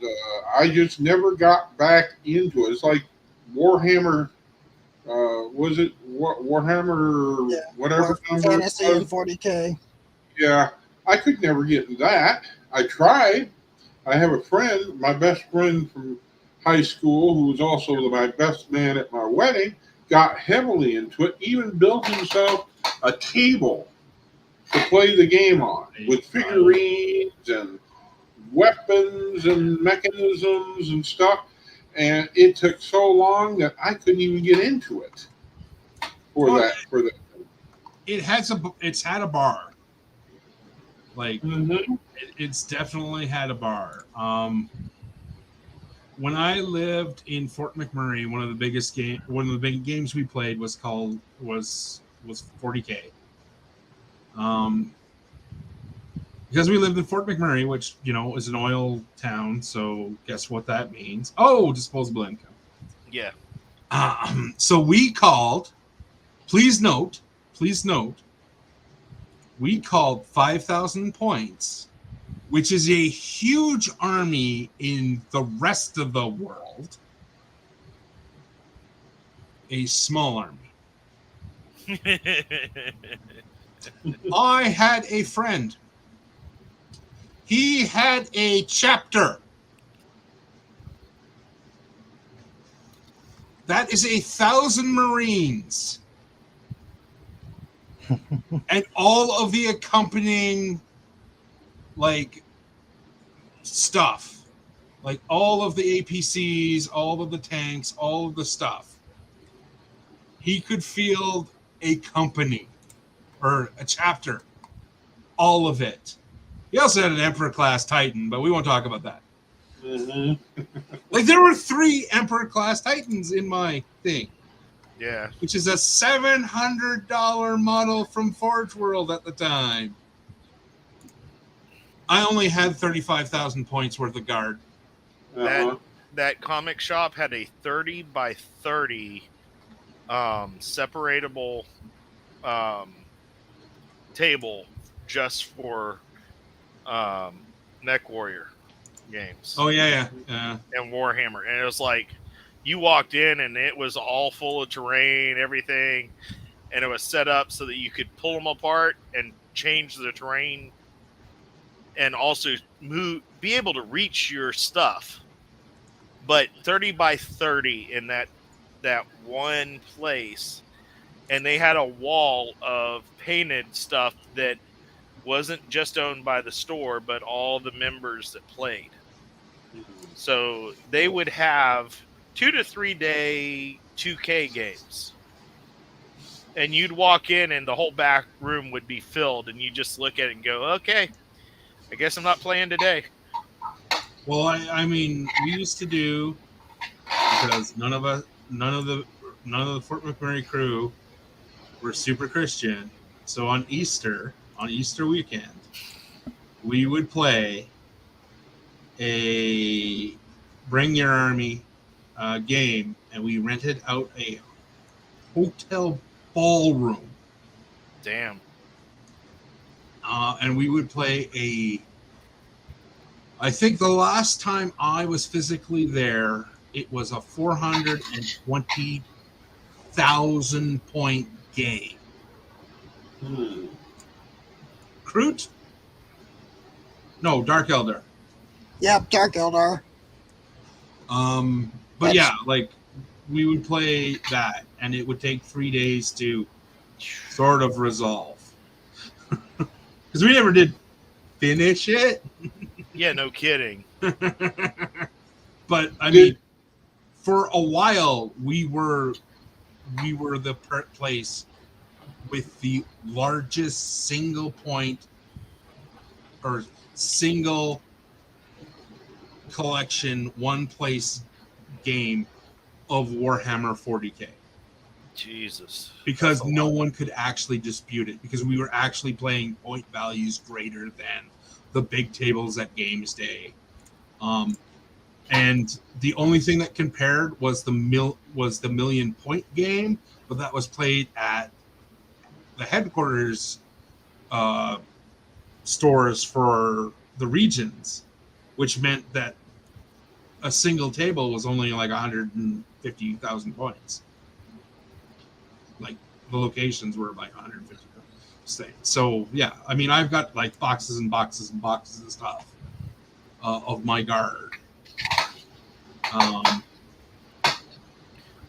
I just never got back into it. It's like Warhammer, was it Warhammer, whatever number? Fantasy and 40K. Yeah, I could never get into that. I tried. I have a friend, my best friend from high school, who was also my best man at my wedding, got heavily into it, even built himself a table to play the game on with figurines and weapons and mechanisms and stuff. And it took so long that I couldn't even get into it for that. It's had a bar. Like Mm-hmm. it's definitely had a bar. When I lived in Fort McMurray, one of the big games we played was 40K. Because we lived in Fort McMurray, which, you know, is an oil town, so guess what that means? Oh, disposable income. Yeah. So we called, please note, we called 5,000 points, which is a huge army in the rest of the world, a small army. I had a friend. He had a chapter. That is 1,000 Marines. And all of the accompanying, like, stuff. Like, all of the APCs, all of the tanks, all of the stuff. He could field a company or a chapter. All of it. He also had an Emperor-class Titan, but we won't talk about that. Mm-hmm. Like, there were 3 Emperor-class Titans in my thing. Yeah. Which is a $700 model from Forge World at the time. I only had 35,000 points worth of guard. Uh-huh. That comic shop had a 30 by 30 separatable table just for Mech Warrior games. Oh, yeah. And Warhammer. And it was like, you walked in and it was all full of terrain, everything. And it was set up so that you could pull them apart and change the terrain and also be able to reach your stuff. But 30 by 30 in that one place. And they had a wall of painted stuff that wasn't just owned by the store, but all the members that played. So they would have 2 to 3 day 2K games. And you'd walk in and the whole back room would be filled and you just look at it and go, okay, I guess I'm not playing today. Well, I mean, we used to do, because none of the Fort McMurray crew were super Christian. So on Easter weekend, we would play a Bring Your Army game, and we rented out a hotel ballroom. Damn. And we would play I think the last time I was physically there, it was a 420,000 point game. Hmm. Kroot? No, Dark Eldar. Yep, Dark Eldar. But yeah, like we would play that, and it would take 3 days to sort of resolve. Because we never did finish it. Yeah, no kidding. But I mean, for a while, we were the place with the largest single point or single collection one place game of Warhammer 40K. Jesus. Because That's a no lot. one could actually dispute it, because we were actually playing point values greater than the big tables at Games Day. And the only thing that compared was the million point game, but that was played at the headquarters stores for the regions, which meant that a single table was only like 150,000 points. Like the locations were like 150. So yeah, I mean, I've got like boxes and boxes and boxes of stuff of my guard.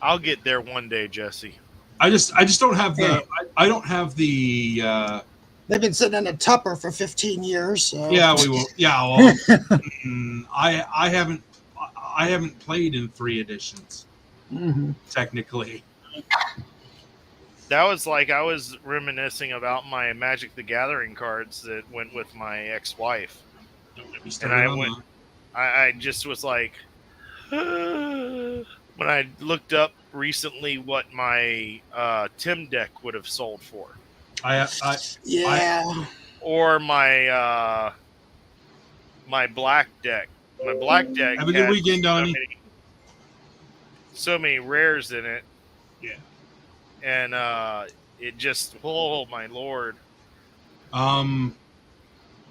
I'll get there one day, Jesse. I just don't have the I don't have the They've been sitting in a Tupper for 15 years. So. yeah, we will. Yeah, well, I haven't played in 3 editions Mhm. technically. That was like I was reminiscing about my Magic the Gathering cards that went with my ex-wife. Don't get me And started I on went. that. I just was like, when I looked up recently what my Tim deck would have sold for, Yeah. or my my black deck. My black deck Have a good had weekend, Donnie. so many rares in it. Yeah. And it just, oh my lord.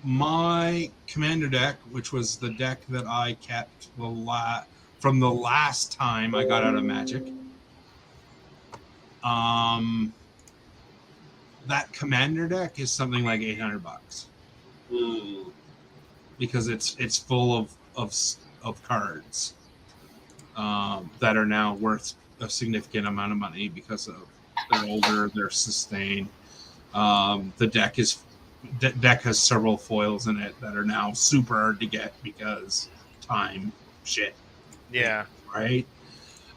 My commander deck, which was the deck that I kept from the last time I got out of Magic, that commander deck is something like $800 Hmm. because it's full of cards that are now worth a significant amount of money because of they're older, they're sustained. The deck has several foils in it that are now super hard to get because time shit, Yeah. right?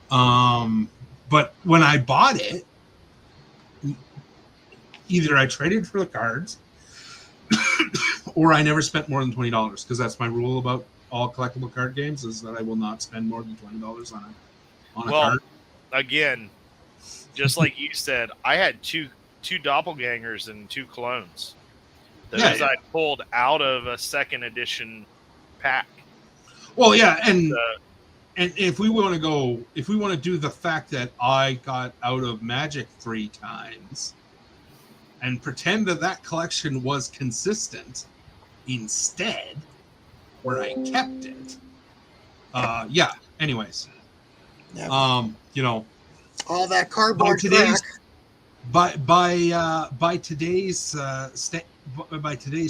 But when I bought it, either I traded for the cards or I never spent more than $20, because that's my rule about all collectible card games, is that I will not spend more than $20 on a Well, card. again, just like you said, I had two doppelgangers and 2 clones. Those Yeah. I pulled out of a 2nd edition pack. Well, yeah, and Uh, if we want to do the fact that I got out of Magic 3 times and pretend that collection was consistent instead, where I kept it. Yeah. Anyways, Yep. All that cardboard today's crack. by today's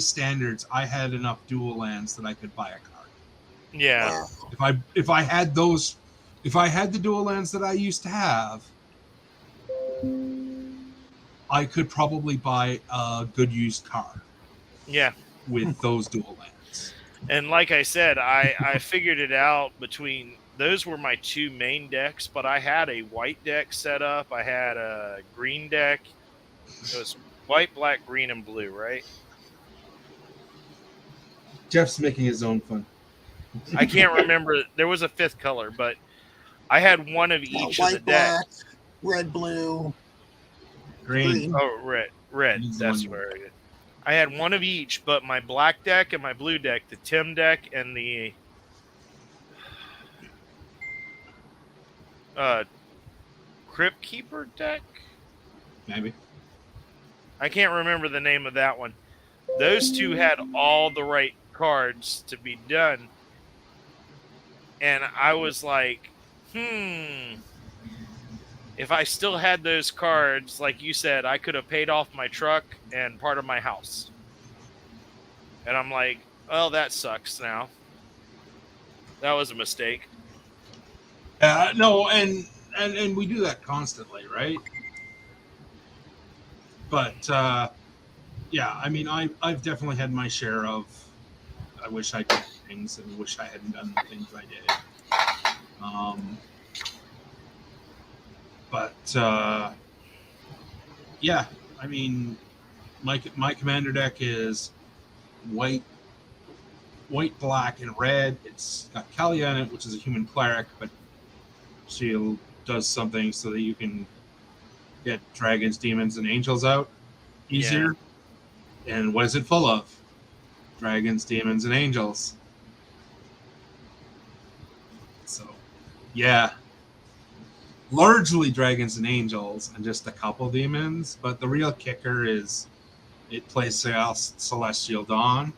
standards, I had enough dual lands that I could buy a card. yeah. Wow. If I had the dual lands that I used to have, I could probably buy a good used car Yeah. with those dual lands. And like I said, I figured it out between those were my 2 main decks, but I had a white deck set up. I had a green deck. It was white, black, green, and blue, right? Jeff's making his own fun. I can't remember. There was a 5th color, but I had one of each of the White, decks. black, red, blue, Green. green. Oh, red. He's That's the one. where it is. I had one of each, but my black deck and my blue deck, the Tim deck and the Crypt Keeper deck. Maybe. I can't remember the name of that one. Those two had all the right cards to be done. And I was like, if I still had those cards, like you said, I could have paid off my truck and part of my house. And I'm like, well, that sucks now. That was a mistake. No, and we do that constantly, right? But yeah, I mean, I've definitely had my share of. I wish I did things and wish I hadn't done the things I did. But yeah, I mean, my commander deck is white, black, and red. It's got Kalia in it, which is a human cleric, but she does something so that you can get dragons, demons, and angels out easier. Yeah. And what is it full of? Dragons, demons, and angels. So, yeah. Largely dragons and angels and just a couple demons, but the real kicker is it plays Celestial Dawn.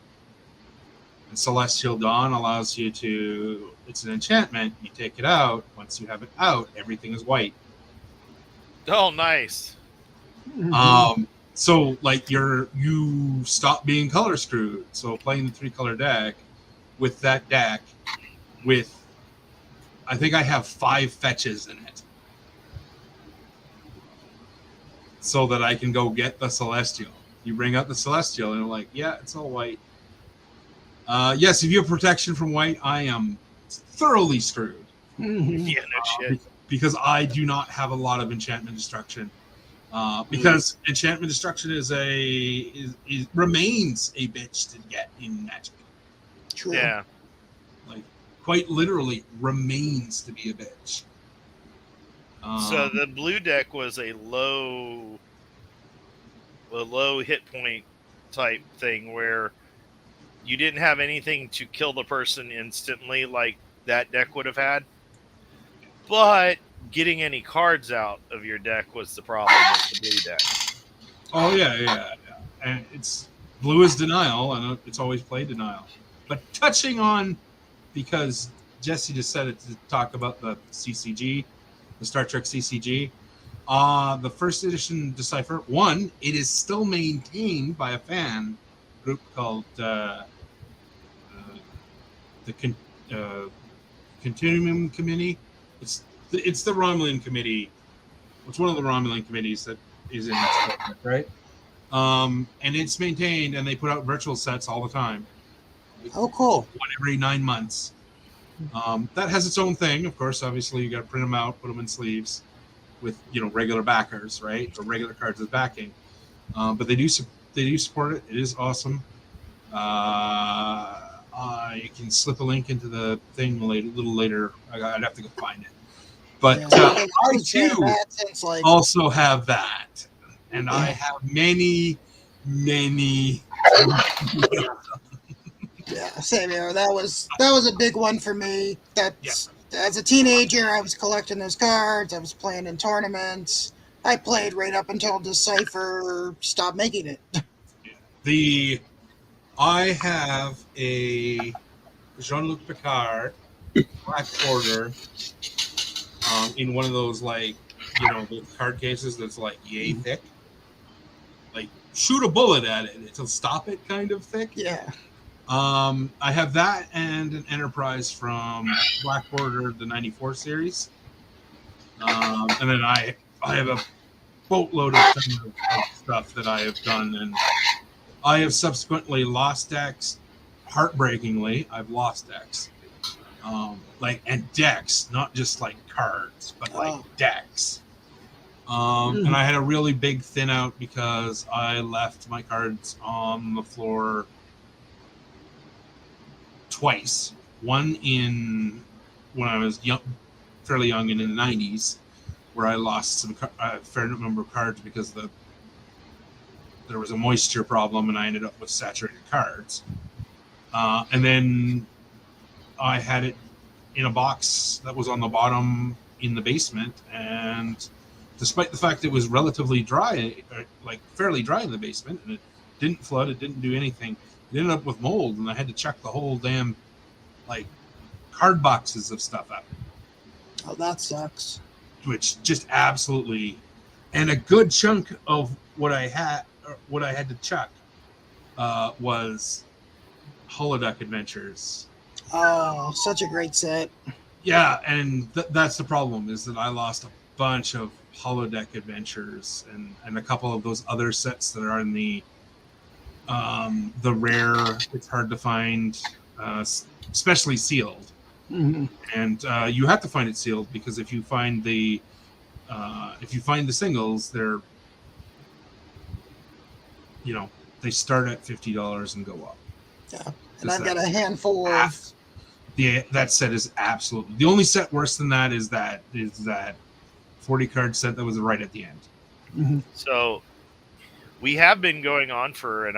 And Celestial Dawn allows you to, it's an enchantment, you take it out, once you have it out, everything is white. Oh, nice. So like you stop being color screwed. So playing the 3-color deck with that deck with, I think I have 5 fetches in it. So that I can go get the Celestial. You bring out the Celestial and you're like, yeah, it's all white. Yes, if you have protection from white, I am thoroughly screwed. Yeah, no shit. Because I do not have a lot of enchantment destruction. Because enchantment destruction remains a bitch to get in Magic. True. Yeah. Like quite literally remains to be a bitch. So the blue deck was a low hit point type thing where you didn't have anything to kill the person instantly like that deck would have had. But getting any cards out of your deck was the problem with the blue deck. Oh, yeah. And it's blue is denial, and it's always played denial. But touching on, because Jesse just said it to talk about the CCG, the Star Trek CCG, the first edition Decipher, one, it is still maintained by a fan group called the Continuum Committee. It's the Romulan Committee. It's one of the Romulan committees that is in Star Trek, right? And it's maintained, and they put out virtual sets all the time. Oh, cool. One every 9 months. That has its own thing, of course. Obviously, you got to print them out, put them in sleeves with regular backers, right, or regular cards as backing. But they do support it. It is awesome. I can slip a link into the thing a little later. I'd have to go find it. But I too also have that, and I have many. Yeah, same here. That was a big one for me. As a teenager, I was collecting those cards. I was playing in tournaments. I played right up until Decipher stopped making it. I have a Jean-Luc Picard black border in one of those the card cases that's like yay thick. Like shoot a bullet at it, it'll stop it kind of thick. Yeah. I have that and an Enterprise from Black Border, the 94 series. And then I have a boatload of stuff that I have done, and I have subsequently lost decks. Heartbreakingly, I've lost decks. And decks, not just like cards, but decks. And I had a really big thin out because I left my cards on the floor twice. One when I was fairly young and in the 90s, where I lost a fair number of cards because there was a moisture problem and I ended up with saturated cards. And then I had it in a box that was on the bottom in the basement, and despite the fact it was relatively dry, like fairly dry in the basement, and it didn't flood, it didn't do anything. It ended up with mold, and I had to chuck the whole damn like card boxes of stuff out, Oh, that sucks. which just absolutely, and a good chunk of what I had to chuck was Holodeck Adventures. Oh, such a great set. Yeah, and that's the problem, is that I lost a bunch of Holodeck Adventures and a couple of those other sets that are in the rare, it's hard to find, especially sealed. Mm-hmm. And you have to find it sealed, because if you find the singles, they're, they start at $50 and go up. Yeah, and I've got a handful of. That set is absolutely, the only set worse than that is that 40 card set that was right at the end. Mm-hmm. So we have been going on for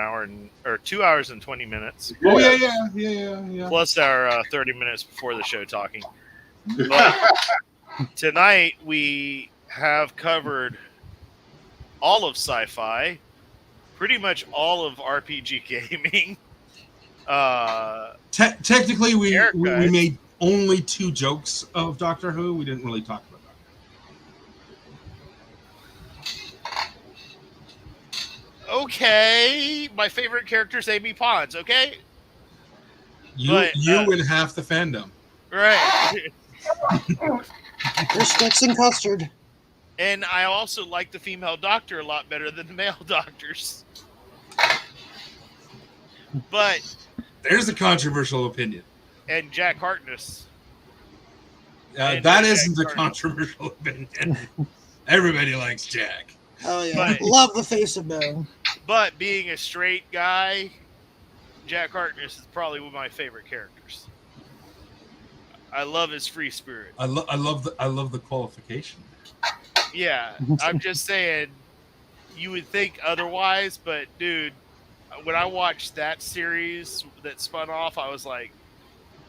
2 hours and 20 minutes. Oh yeah. Plus our 30 minutes before the show talking. But tonight we have covered all of sci-fi, pretty much all of RPG gaming. Technically, we Haircut. made only 2 jokes of Doctor Who. We didn't really talk about that. Okay, my favorite character is Amy Pond. Okay, You But, and half the fandom. right. There's sticks and custard. And I also like the female doctor a lot better than the male doctors. But There's a controversial opinion. and Jack Harkness. That isn't a controversial opinion. Everybody likes Jack. Oh yeah, But- love the face of Bill. But being a straight guy, Jack Harkness is probably one of my favorite characters. I love his free spirit. I love the qualification. Yeah, I'm just saying, you would think otherwise, but dude, when I watched that series that spun off, I was like,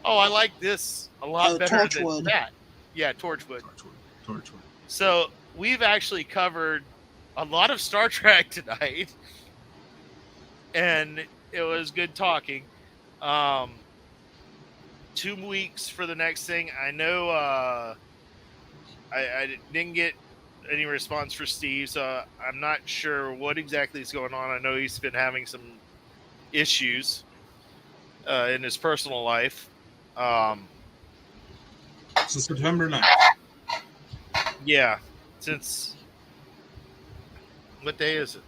oh, I like this a lot better Torchwood. than that. Yeah, Torchwood. Torchwood. So we've actually covered a lot of Star Trek tonight, and it was good talking. 2 weeks for the next thing. I know I didn't get any response for Steve, so I'm not sure what exactly is going on. I know he's been having some issues in his personal life. So September 9th. Yeah, since what day is it?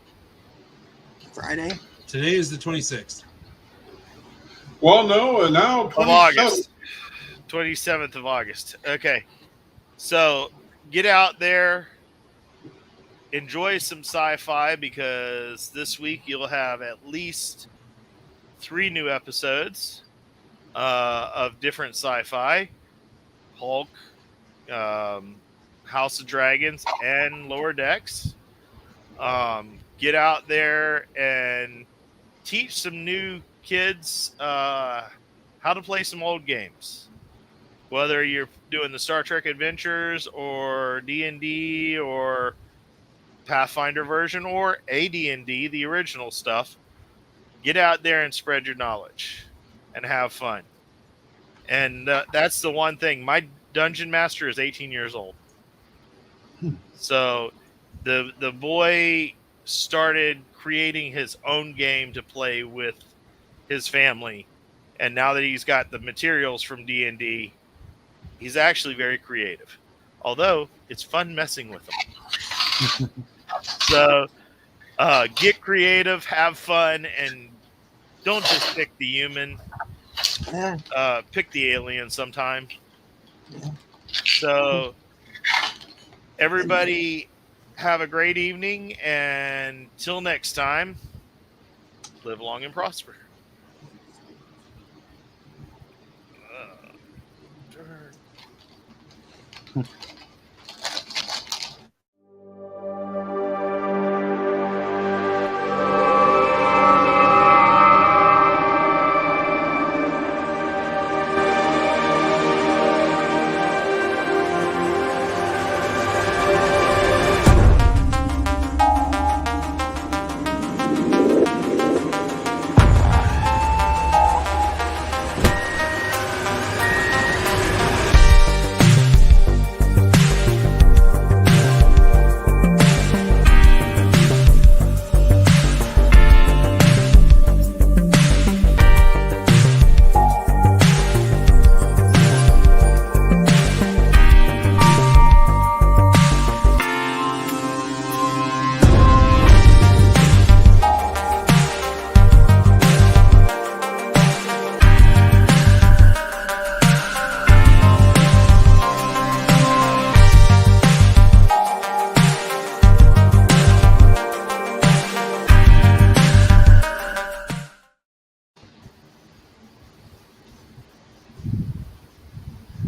Friday. Today is the 26th. Well, no, and now Of August. 27th of August. Okay. So get out there, enjoy some sci-fi, because this week you'll have at least 3 new episodes of different sci-fi. Hulk, House of Dragons, and Lower Decks. Get out there and teach some new kids how to play some old games. Whether you're doing the Star Trek Adventures or D&D or Pathfinder version or AD&D, the original stuff, get out there and spread your knowledge and have fun. And that's the one thing. My dungeon master is 18 years old. So the boy started creating his own game to play with his family, and now that he's got the materials from D&D, he's actually very creative. Although it's fun messing with him. So get creative, have fun, and don't just pick the human. Yeah. Pick the alien sometime. Yeah. So everybody have a great evening, and till next time, live long and prosper. Darn.